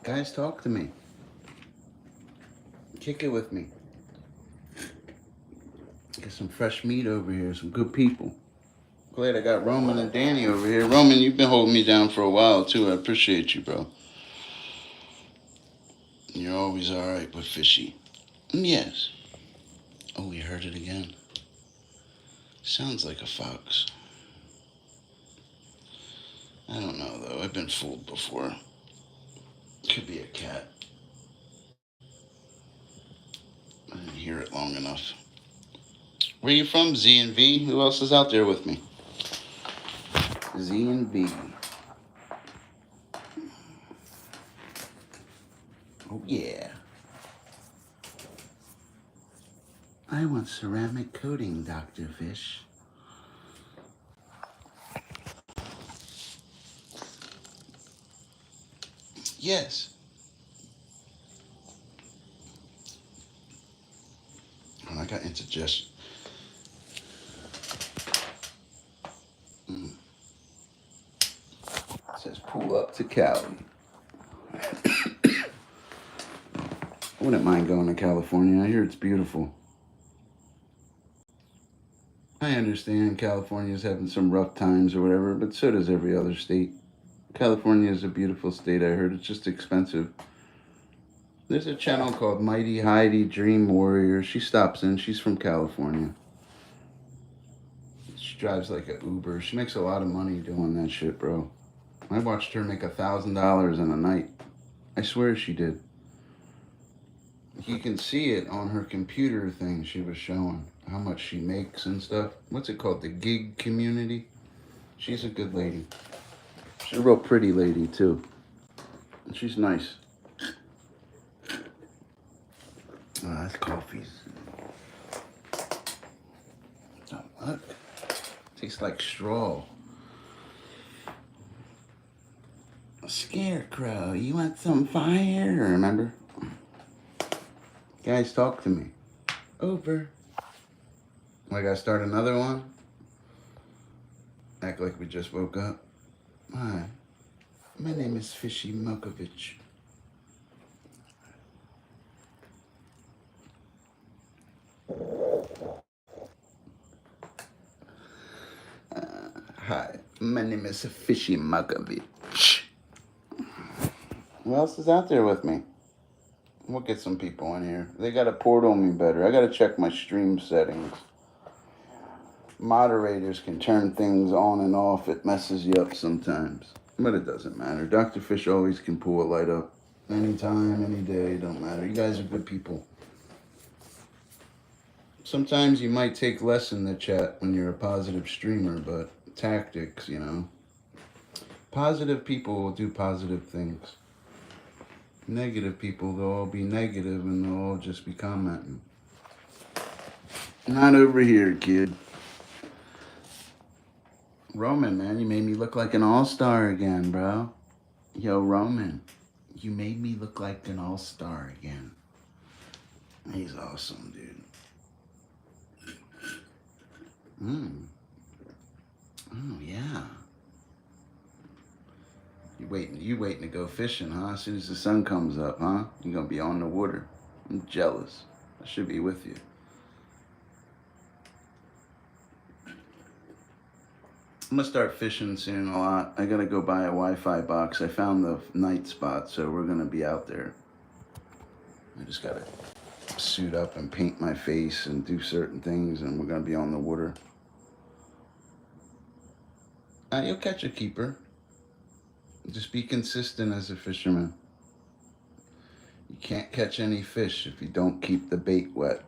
Guys, talk to me. Kick it with me. Get some fresh meat over here, some good people. Glad I got Roman and Danny over here. Roman, you've been holding me down for a while, too. I appreciate you, bro. You're always all right with fishy. Yes. Oh, we heard it again. Sounds like a fox. I don't know, though. I've been fooled before. Could be a cat. I didn't hear it long enough. Where you from, Z and V? Who else is out there with me? Z and V. Oh, yeah. I want ceramic coating, Dr. Fish. Yes. Oh, I got indigestion. It says pull up to Cali. I wouldn't mind going to California. I hear it's beautiful. I understand California's having some rough times or whatever, but so does every other state. California is a beautiful state, I heard. It's just expensive. There's a channel called Mighty Heidi Dream Warrior. She stops in. She's from California. She drives like an Uber. She makes a lot of money doing that shit, bro. I watched her make $1,000 in a night. I swear she did. You can see it on her computer thing she was showing, how much she makes and stuff. What's it called? The gig community? She's a good lady. She's a real pretty lady, too. She's nice. Oh, that's coffee. Oh, look. Tastes like straw. Scarecrow, you want some fire? Remember? Guys, talk to me. Over. I gotta start another one? Act like we just woke up. Hi. My name is Fishy Mokovich. Hi. My name is Fishy Mokovich. Who else is out there with me? We'll get some people in here. They gotta portal me better. I gotta check my stream settings. Moderators can turn things on and off. It messes you up sometimes. But it doesn't matter. Dr. Fish always can pull a light up. Anytime, any day, don't matter. You guys are good people. Sometimes you might take less in the chat when you're a positive streamer, but tactics, you know. Positive people will do positive things. Negative people, they'll all be negative and they'll all just be commenting. Not over here, kid. Roman, man, you made me look like an all-star again, bro. Yo, Roman, you made me look like an all-star again. He's awesome, dude. Oh, yeah. You waiting to go fishing, huh? As soon as the sun comes up, huh? You're gonna be on the water. I'm jealous. I should be with you. I'm gonna start fishing soon a lot. I gotta go buy a Wi-Fi box. I found the night spot, so we're gonna be out there. I just gotta suit up and paint my face and do certain things, and we're gonna be on the water. You'll catch a keeper. Just be consistent as a fisherman. You can't catch any fish if you don't keep the bait wet.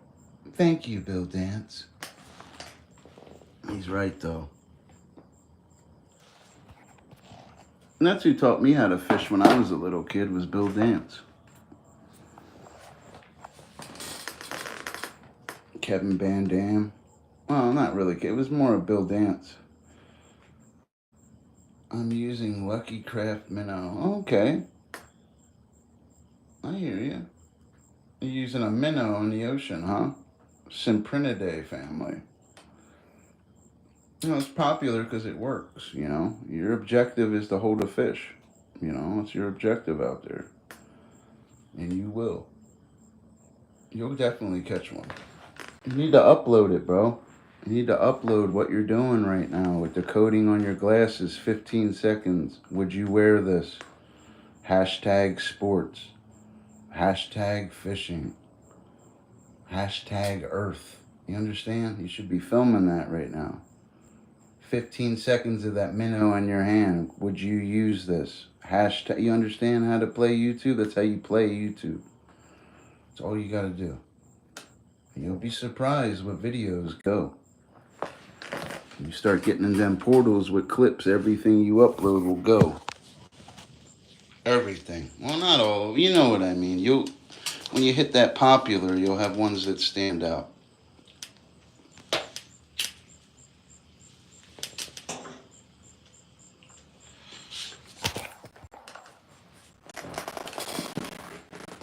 Thank you, Bill Dance. He's right, though. And that's who taught me how to fish when I was a little kid, was Bill Dance. Kevin Van Dam. Well, not really. It was more of Bill Dance. I'm using Lucky Craft minnow. Okay. I hear you. You're using a minnow in the ocean, huh? Cyprinidae family. You know, it's popular because it works, you know. Your objective is to hold a fish. You know, it's your objective out there. And you will. You'll definitely catch one. You need to upload it, bro. You need to upload what you're doing right now with the coating on your glasses. 15 seconds. Would you wear this? Hashtag sports. Hashtag fishing. Hashtag earth. You understand? You should be filming that right now. 15 seconds of that minnow in your hand. Would you use this? Hashtag. You understand how to play YouTube? That's how you play YouTube. That's all you got to do. You'll be surprised what videos go. You start getting in them portals with clips, everything you upload will go. Everything. Well, not all. You know what I mean. When you hit that popular, you'll have ones that stand out.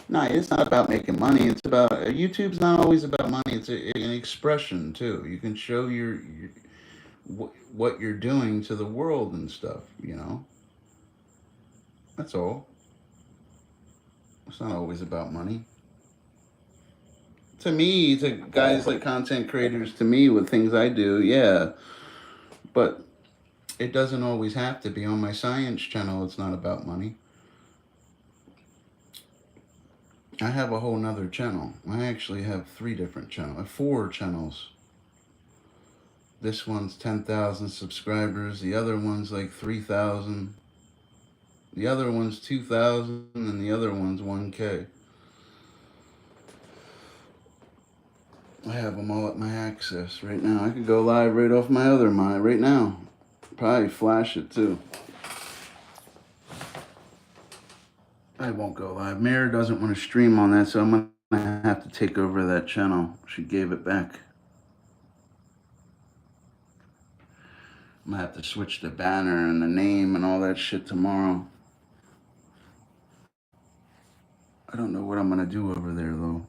No, it's not about making money. It's about YouTube's not always about money. It's an expression too. You can show what you're doing to the world and stuff. You know, that's all. It's not always about money. To me, to guys like content creators, to me with things I do, yeah. But it doesn't always have to be on my science channel. It's not about money. I have a whole nother channel. I actually have 3 different channels. I have 4 channels. This one's 10,000 subscribers. The other one's like 3,000. The other one's 2,000, and the other one's 1K. I have them all at my access right now. I could go live right off my other mic right now. Probably flash it too. I won't go live. Mare doesn't want to stream on that, so I'm going to have to take over that channel. She gave it back. I'm going to have to switch the banner and the name and all that shit tomorrow. I don't know what I'm going to do over there, though.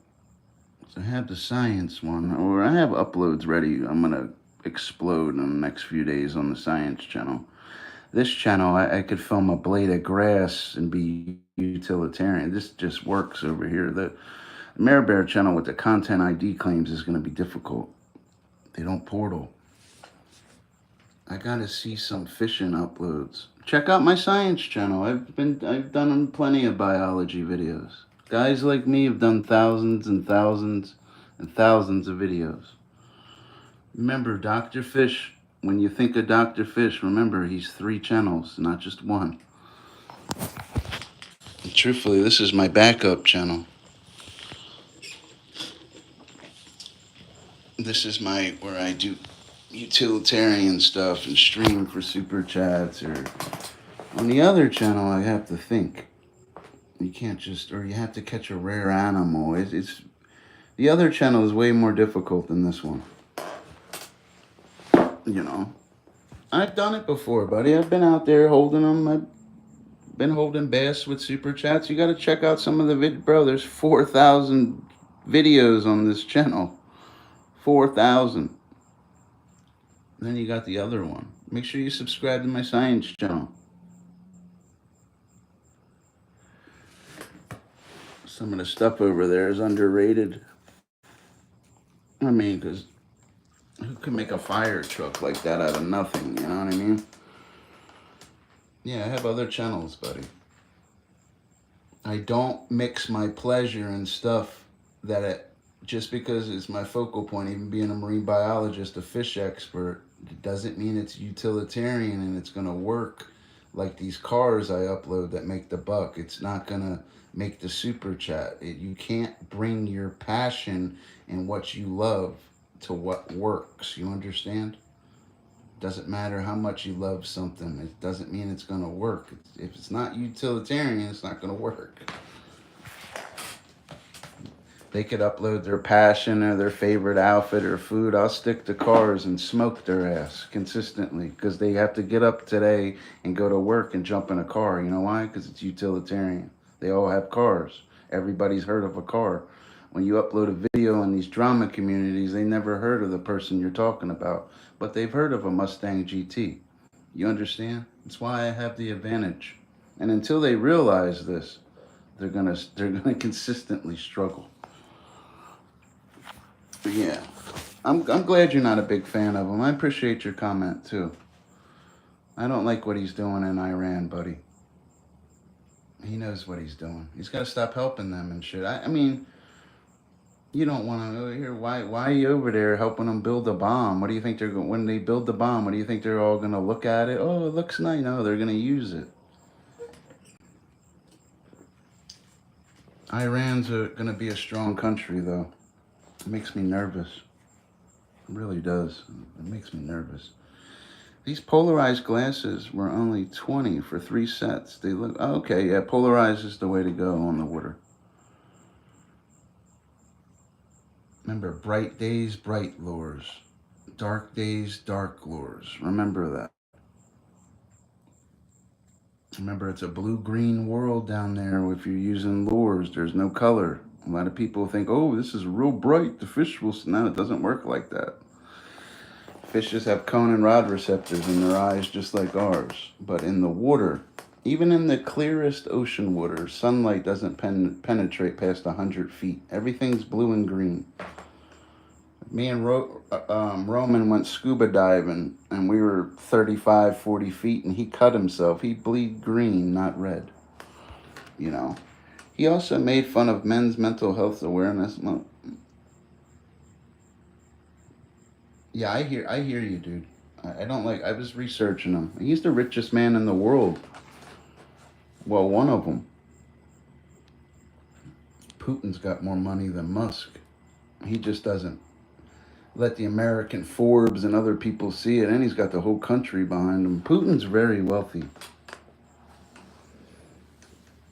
So I have the science one, or I have uploads ready. I'm going to explode in the next few days on the science channel. This channel, I could film a blade of grass and be utilitarian. This just works over here. The Mare Bear channel with the content ID claims is going to be difficult. They don't portal. I got to see some fishing uploads. Check out my science channel. I've done plenty of biology videos. Guys like me have done thousands and thousands and thousands of videos. Remember, Dr. Fish. When you think of Dr. Fish, remember he's 3 channels, not just 1. And truthfully, this is my backup channel. This is where I do utilitarian stuff and stream for super chats. Or on the other channel, I have to think. You can't just, or you have to catch a rare animal. It's the other channel is way more difficult than this one. You know. I've done it before, buddy. I've been out there holding them. I've been holding bass with super chats. You got to check out some of the videos. Bro, there's 4,000 videos on this channel. 4,000. Then you got the other one. Make sure you subscribe to my science channel. Some of the stuff over there is underrated. I mean, because who can make a fire truck like that out of nothing? You know what I mean? Yeah, I have other channels, buddy. I don't mix my pleasure and stuff just because it's my focal point, even being a marine biologist, a fish expert, it doesn't mean it's utilitarian and it's going to work like these cars I upload that make the buck. It's not going to make the super chat. You can't bring your passion and what you love to what works. You understand? Doesn't matter how much you love something. It doesn't mean it's going to work. If it's not utilitarian, it's not going to work. They could upload their passion or their favorite outfit or food. I'll stick to cars and smoke their ass consistently because they have to get up today and go to work and jump in a car. You know why? Because it's utilitarian. They all have cars. Everybody's heard of a car. When you upload a video in these drama communities, they never heard of the person you're talking about, but they've heard of a Mustang GT. You understand? That's why I have the advantage. And until they realize this, they're gonna consistently struggle. But yeah, I'm glad you're not a big fan of him. I appreciate your comment too. I don't like what he's doing in Iran, buddy. He knows what he's doing. He's got to stop helping them and shit. I mean, you don't want to hear why are you over there helping them build a bomb? What do you think they're going when they build the bomb? What do you think they're all going to look at it? Oh, it looks nice. No, they're going to use it. Iran's going to be a strong country though. It makes me nervous. It really does. It makes me nervous. These polarized glasses were only 20 for 3 sets. They look, oh, okay, yeah, polarized is the way to go on the water. Remember, bright days, bright lures. Dark days, dark lures. Remember that. Remember, it's a blue-green world down there. If you're using lures, there's no color. A lot of people think, oh, this is real bright. The fish will... No, it doesn't work like that. Fishes have cone and rod receptors in their eyes just like ours. But in the water, even in the clearest ocean water, sunlight doesn't penetrate past 100 feet. Everything's blue and green. Me and Roman went scuba diving, and we were 35, 40 feet, and he cut himself. He bleed green, not red. You know. He also made fun of Men's Mental Health Awareness Month. Yeah, I hear you, dude. I don't like... I was researching him. He's the richest man in the world. Well, one of them. Putin's got more money than Musk. He just doesn't let the American Forbes and other people see it, and he's got the whole country behind him. Putin's very wealthy.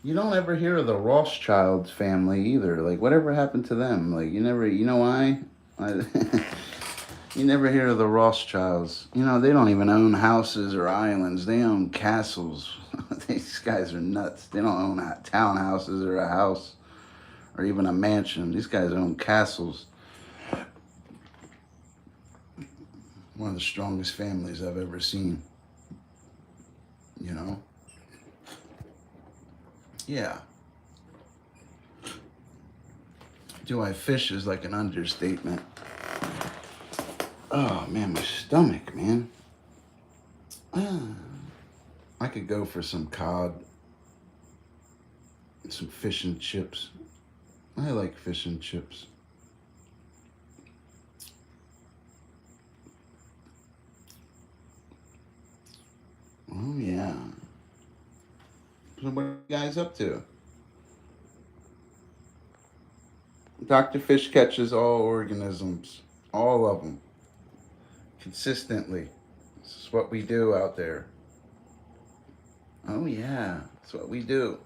You don't ever hear of the Rothschild family either. Like, whatever happened to them? Like, you never... You know why? You never hear of the Rothschilds. You know, they don't even own houses or islands. They own castles. These guys are nuts. They don't own townhouses or a house or even a mansion. These guys own castles. One of the strongest families I've ever seen. You know? Yeah. Do I fish is like an understatement. Oh, man, my stomach, man. I could go for some cod. Some fish and chips. I like fish and chips. Oh, yeah. So what are you guys up to? Dr. Fish catches all organisms. All of them. Consistently. This is what we do out there. Oh, yeah. That's what we do.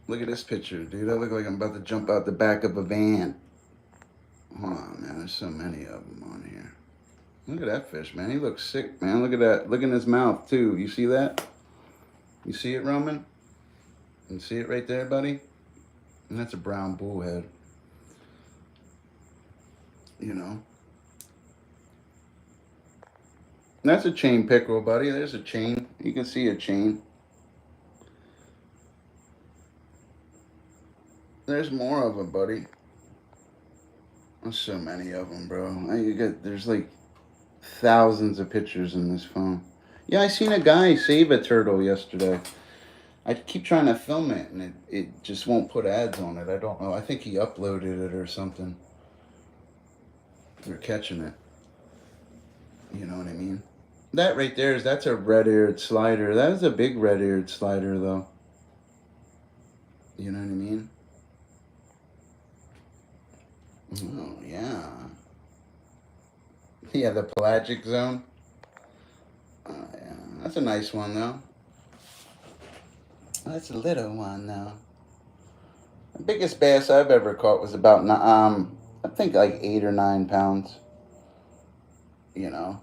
Look at this picture, dude. I look like I'm about to jump out the back of a van. Hold on, man. There's so many of them on here. Look at that fish, man. He looks sick, man. Look at that. Look in his mouth, too. You see that? You see it, Roman? You see it right there, buddy? And that's a brown bullhead. You know? And that's a chain pickerel, buddy. There's a chain. You can see a chain. There's more of them, buddy. There's so many of them, bro. There's like thousands of pictures in this phone. Yeah, I seen a guy save a turtle yesterday. I keep trying to film it, and it just won't put ads on it. I don't know. I think he uploaded it or something. They're catching it. You know what I mean? That right there that's a red-eared slider. That is a big red-eared slider, though. You know what I mean? Oh, yeah. Yeah, the pelagic zone. Oh, yeah. That's a nice one, though. That's a little one, though. The biggest bass I've ever caught was about, I think like 8 or 9 pounds. You know.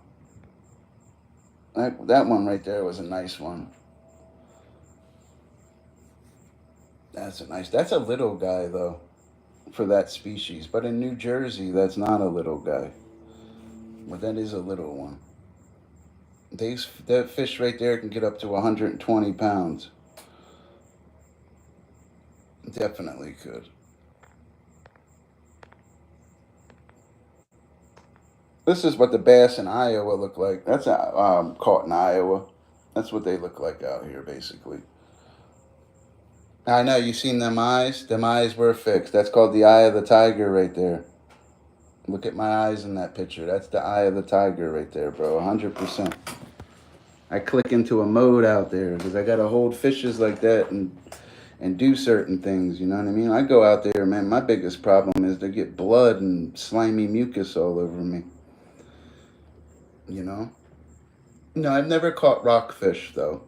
That one right there was a nice one. That's a little guy, though, for that species. But in New Jersey, that's not a little guy. But that is a little one. That fish right there can get up to 120 pounds. Definitely could. This is what the bass in Iowa look like. That's caught in Iowa. That's what they look like out here, basically. I know, you seen them eyes? Them eyes were fixed. That's called the eye of the tiger right there. Look at my eyes in that picture. That's the eye of the tiger right there, bro. 100%. I click into a mode out there because I got to hold fishes like that and do certain things. You know what I mean? I go out there, man. My biggest problem is to get blood and slimy mucus all over me. You know? No, I've never caught rockfish though.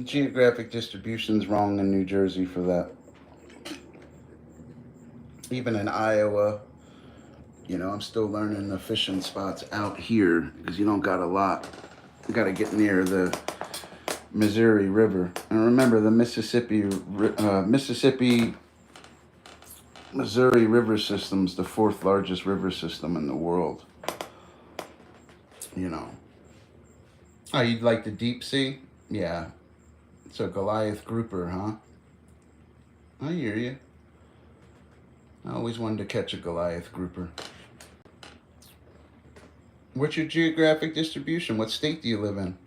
Geographic distribution's wrong in New Jersey for that. Even in Iowa, I'm still learning the fishing spots out here because you don't got a lot. You got to get near the Missouri River. And remember, the Mississippi Missouri River system's the fourth largest river system in the world. Oh, you'd like the deep sea? Yeah. It's a Goliath grouper, huh? I hear you. I always wanted to catch a Goliath grouper. What's your geographic distribution? What state do you live in?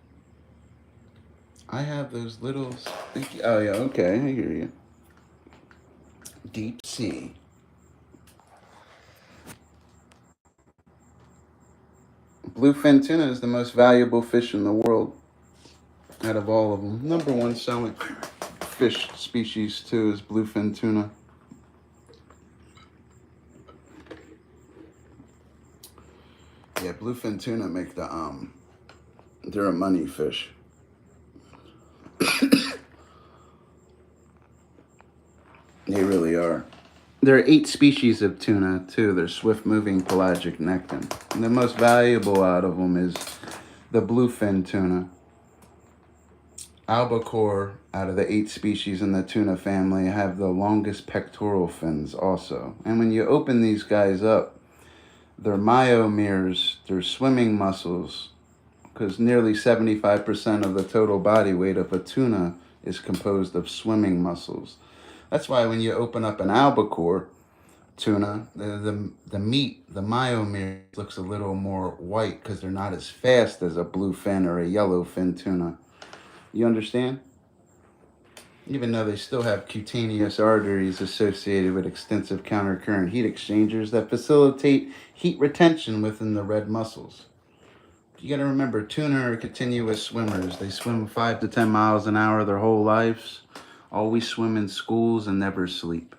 I have those little... Oh, yeah, okay, I hear you. Deep sea. Bluefin tuna is the most valuable fish in the world out of all of them. Number one selling fish species, too, is bluefin tuna. Yeah, bluefin tuna make they're a money fish. They really are. There are 8 species of tuna, too. They're swift-moving pelagic nekton. And the most valuable out of them is the bluefin tuna. Albacore, out of the 8 species in the tuna family, have the longest pectoral fins also. And when you open these guys up, their myomeres, their swimming muscles, because nearly 75% of the total body weight of a tuna is composed of swimming muscles. That's why when you open up an albacore tuna, the meat, the myomere, looks a little more white because they're not as fast as a bluefin or a yellowfin tuna. You understand? Even though they still have cutaneous arteries associated with extensive countercurrent heat exchangers that facilitate heat retention within the red muscles. You got to remember, tuna are continuous swimmers. They swim 5 to 10 miles an hour their whole lives. Always swim in schools and never sleep.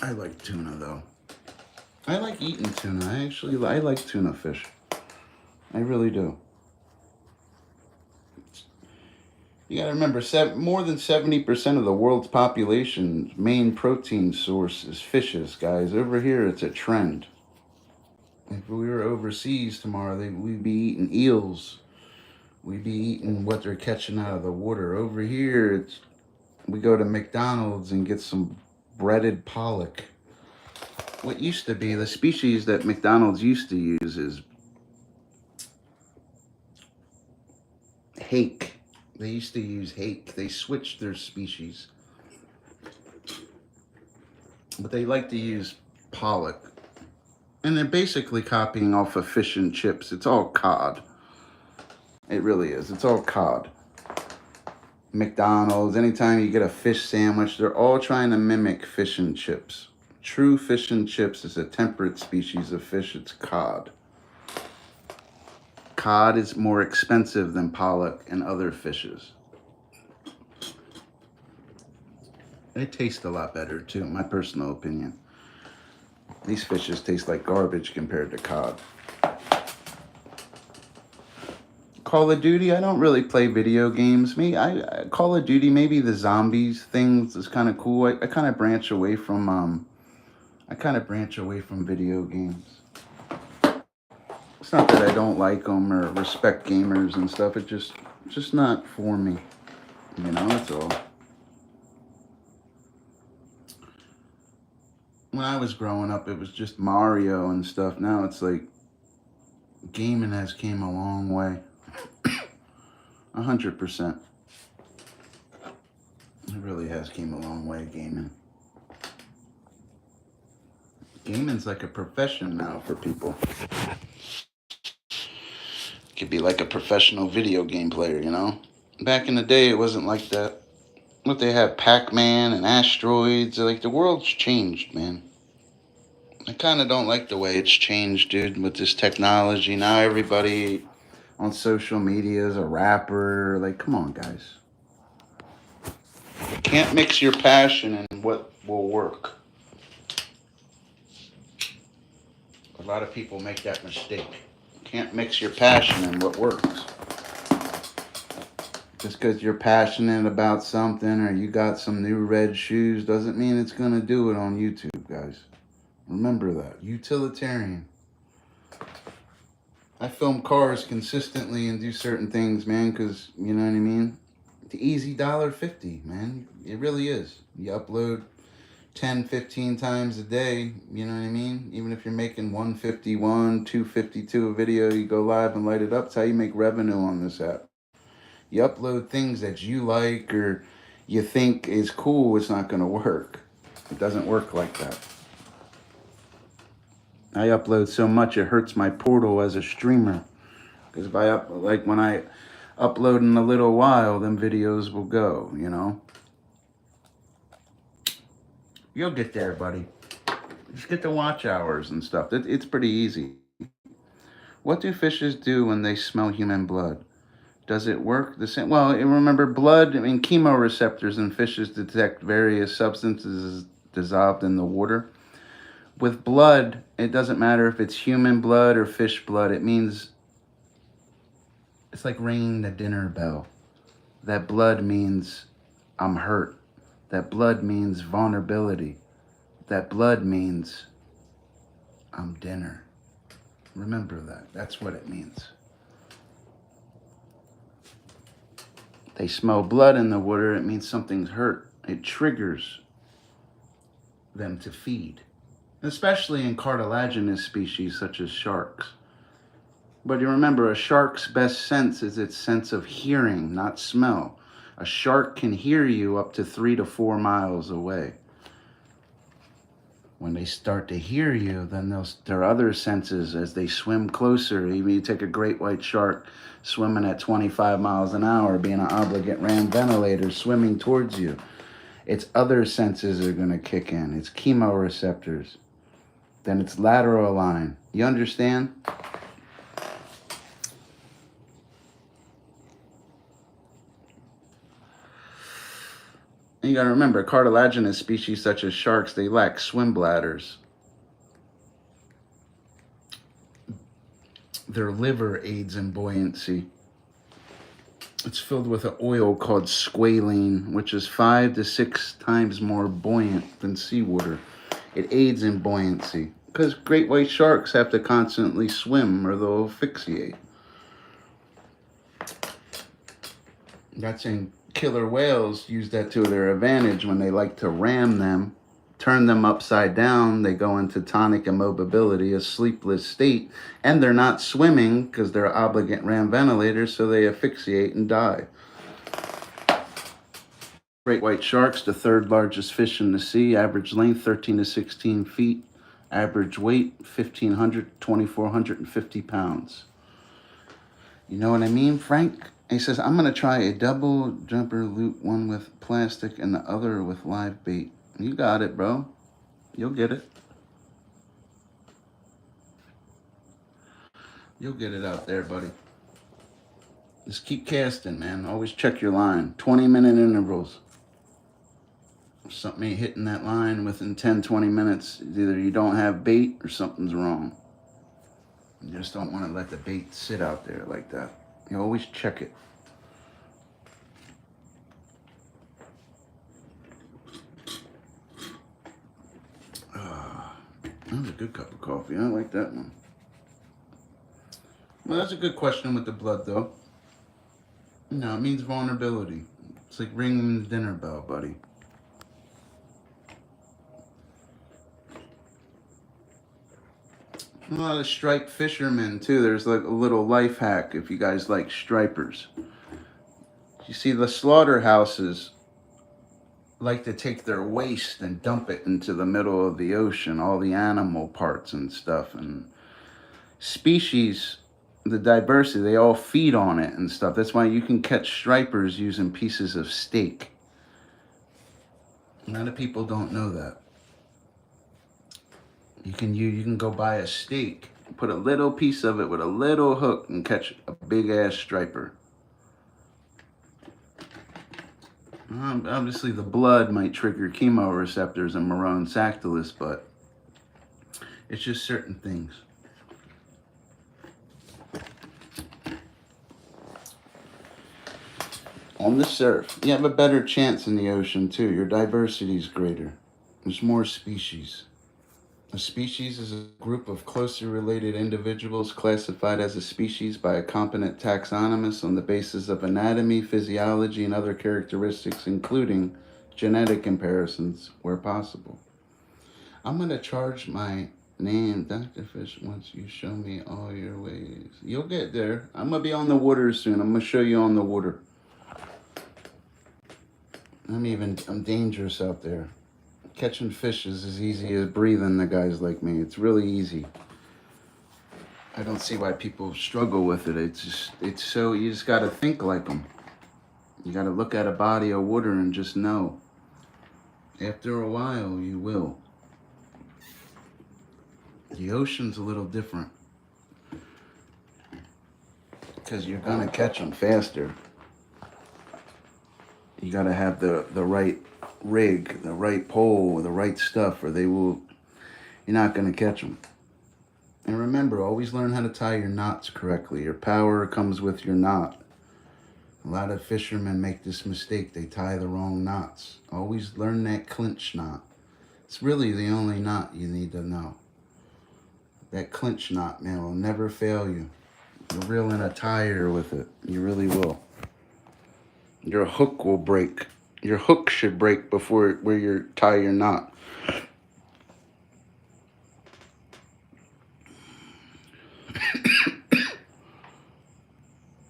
I like tuna, though. I like eating tuna. I like tuna fish. I really do. You gotta remember, more than 70% of the world's population's main protein source is fishes, guys. Over here, it's a trend. If we were overseas tomorrow, we'd be eating eels. We'd be eating what they're catching out of the water. Over here, we go to McDonald's and get some breaded pollock. What used to be, the species that McDonald's used to use is hake. They used to use hake. They switched their species. But they like to use pollock. And they're basically copying off of fish and chips. It's all cod. It really is. It's all cod. McDonald's, anytime you get a fish sandwich, they're all trying to mimic fish and chips. True fish and chips is a temperate species of fish. It's cod. Cod is more expensive than pollock and other fishes. They taste a lot better too, in my personal opinion. These fishes taste like garbage compared to cod. Call of Duty, I don't really play video games. Call of Duty, maybe the zombies things is kind of cool. I kind of branch away from video games. It's not that I don't like them or respect gamers and stuff. It's just not for me. That's all. When I was growing up, it was just Mario and stuff. Now it's like gaming has came a long way. 100%. It really has came a long way, gaming. Gaming's like a profession now for people. Could be like a professional video game player, Back in the day, it wasn't like that. What they have, Pac-Man and asteroids, like the world's changed, man. I kind of don't like the way it's changed, dude, with this technology. Now everybody on social media as a rapper. Like, come on, guys. You can't mix your passion and what will work. A lot of people make that mistake. You can't mix your passion and what works. Just because you're passionate about something or you got some new red shoes doesn't mean it's going to do it on YouTube, guys. Remember that. Utilitarian. I film cars consistently and do certain things, man, because, you know what I mean? The easy $1.50, man. It really is. You upload 10, 15 times a day, you know what I mean? Even if you're making 151, 252 a video, you go live and light it up. That's how you make revenue on this app. You upload things that you like or you think is cool, it's not going to work. It doesn't work like that. I upload so much it hurts my portal as a streamer. Because if when I upload in a little while, then videos will go, you know? You'll get there, buddy. Just get the watch hours and stuff. It's pretty easy. What do fishes do when they smell human blood? Does it work the same? Well, remember, blood, chemoreceptors in fishes detect various substances dissolved in the water. With blood, it doesn't matter if it's human blood or fish blood. It means it's like ringing the dinner bell. That blood means I'm hurt. That blood means vulnerability. That blood means I'm dinner. Remember that. That's what it means. They smell blood in the water, it means something's hurt. It triggers them to feed, especially in cartilaginous species such as sharks. But you remember, a shark's best sense is its sense of hearing, not smell. A shark can hear you up to 3 to 4 miles away. When they start to hear you, then their other senses as they swim closer. Even you take a great white shark swimming at 25 miles an hour, being an obligate ram ventilator, swimming towards you. Its other senses are going to kick in. Its chemoreceptors. Then its lateral line. You understand? And you got to remember, cartilaginous species such as sharks, they lack swim bladders. Their liver aids in buoyancy. It's filled with an oil called squalene, which is 5 to 6 times more buoyant than seawater. It aids in buoyancy because great white sharks have to constantly swim or they'll asphyxiate. That's in killer whales use that to their advantage when they like to ram them, turn them upside down. They go into tonic immobility, a sleepless state, and they're not swimming because they're obligate ram ventilators, so they asphyxiate and die. Great white sharks, the third largest fish in the sea, average length 13 to 16 feet, average weight 1,500 to 2,450 pounds. You know what I mean, Frank? He says, I'm going to try a double jumper loop, one with plastic and the other with live bait. You got it, bro. You'll get it. You'll get it out there, buddy. Just keep casting, man. Always check your line. 20-minute intervals. If something ain't hitting that line within 10, 20 minutes, either you don't have bait or something's wrong. You just don't want to let the bait sit out there like that. You always check it. That was a good cup of coffee. I like that one. Well, that's a good question with the blood, though. No, it means vulnerability. It's like ringing the dinner bell, buddy. A lot of striped fishermen, too. There's like a little life hack if you guys like stripers. You see, the slaughterhouses like to take their waste and dump it into the middle of the ocean, all the animal parts and stuff. And species, the diversity, they all feed on it and stuff. That's why you can catch stripers using pieces of steak. A lot of people don't know that. You can go buy a steak Put a little piece of it with a little hook and catch a big ass striper. Obviously, the blood might trigger chemoreceptors in Marone Sactolus, but it's just certain things. On the surf, you have a better chance in the ocean too. Your diversity is greater. There's more species. A species is a group of closely related individuals classified as a species by a competent taxonomist on the basis of anatomy, physiology, and other characteristics, including genetic comparisons where possible. I'm going to charge my name, Dr. Fish, once you show me all your ways. You'll get there. I'm going to be on the water soon. I'm going to show you on the water. I'm dangerous out there. Catching fish is as easy as breathing to guys like me. It's really easy. I don't see why people struggle with it. It's so, you just got to think like them. You got to look at a body of water and just know. After a while, you will. The ocean's a little different. Because you're going to catch them faster. You got to have the right rig, the right pole, the right stuff, or you're not going to catch them. And remember, always learn how to tie your knots correctly. Your power comes with your knot. A lot of fishermen make this mistake. They tie the wrong knots. Always learn that clinch knot. It's really the only knot you need to know. That clinch knot, man, will never fail you. You're reeling a tire with it. You really will. Your hook will break. Your hook should break before where you tie your knot.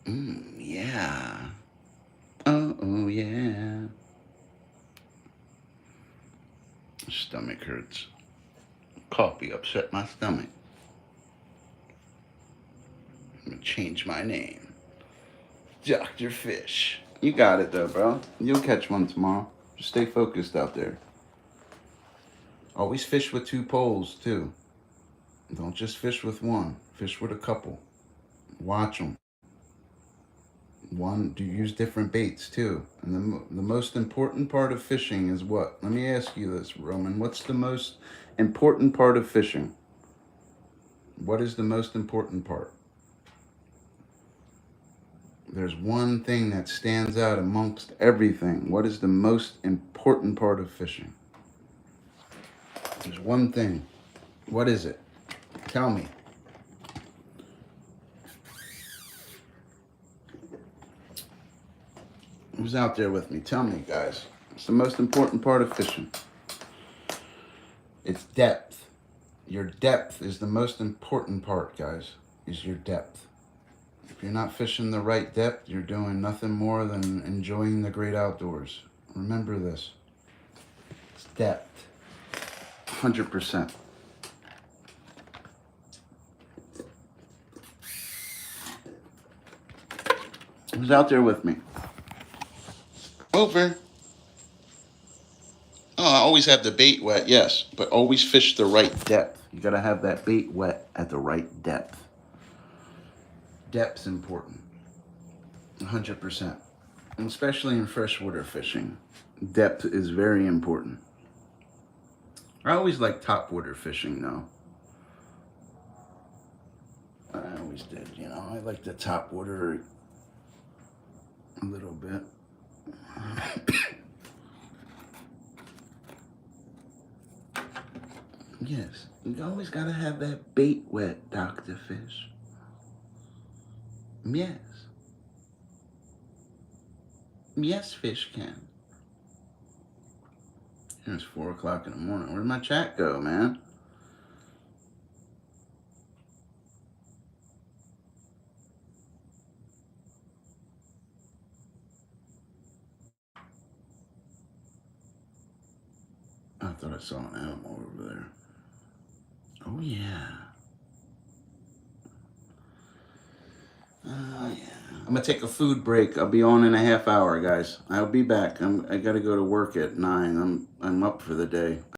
Yeah. Oh, yeah. Stomach hurts. Coffee upset my stomach. I'm gonna change my name. Dr. Fish. You got it though, bro. You'll catch one tomorrow. Just stay focused out there. Always fish with 2 poles too. Don't just fish with one. Fish with a couple. Watch them. Do use different baits too. And the most important part of fishing is what? Let me ask you this, Roman. What's the most important part of fishing? What is the most important part? There's one thing that stands out amongst everything. What is the most important part of fishing? There's one thing. What is it? Tell me. Who's out there with me? Tell me, guys. It's the most important part of fishing. It's depth. Your depth is the most important part, guys, is your depth. If you're not fishing the right depth, you're doing nothing more than enjoying the great outdoors. Remember this. It's depth. 100%. Who's out there with me? Over. Oh, I always have the bait wet, yes, but always fish the right depth. You gotta have that bait wet at the right depth. Depth's important. 100%. And especially in freshwater fishing. Depth is very important. I always like topwater fishing though. I always did, you know. I like the topwater a little bit. Yes, you always gotta have that bait wet, Dr. Fish. Yes. Yes, fish can. It's 4 o'clock in the morning. Where'd my chat go, man? I thought I saw an animal over there. Oh, yeah. Oh, yeah. I'm going to take a food break. I'll be on in a half hour, guys. I'll be back. I got to go to work at 9. I'm up for the day.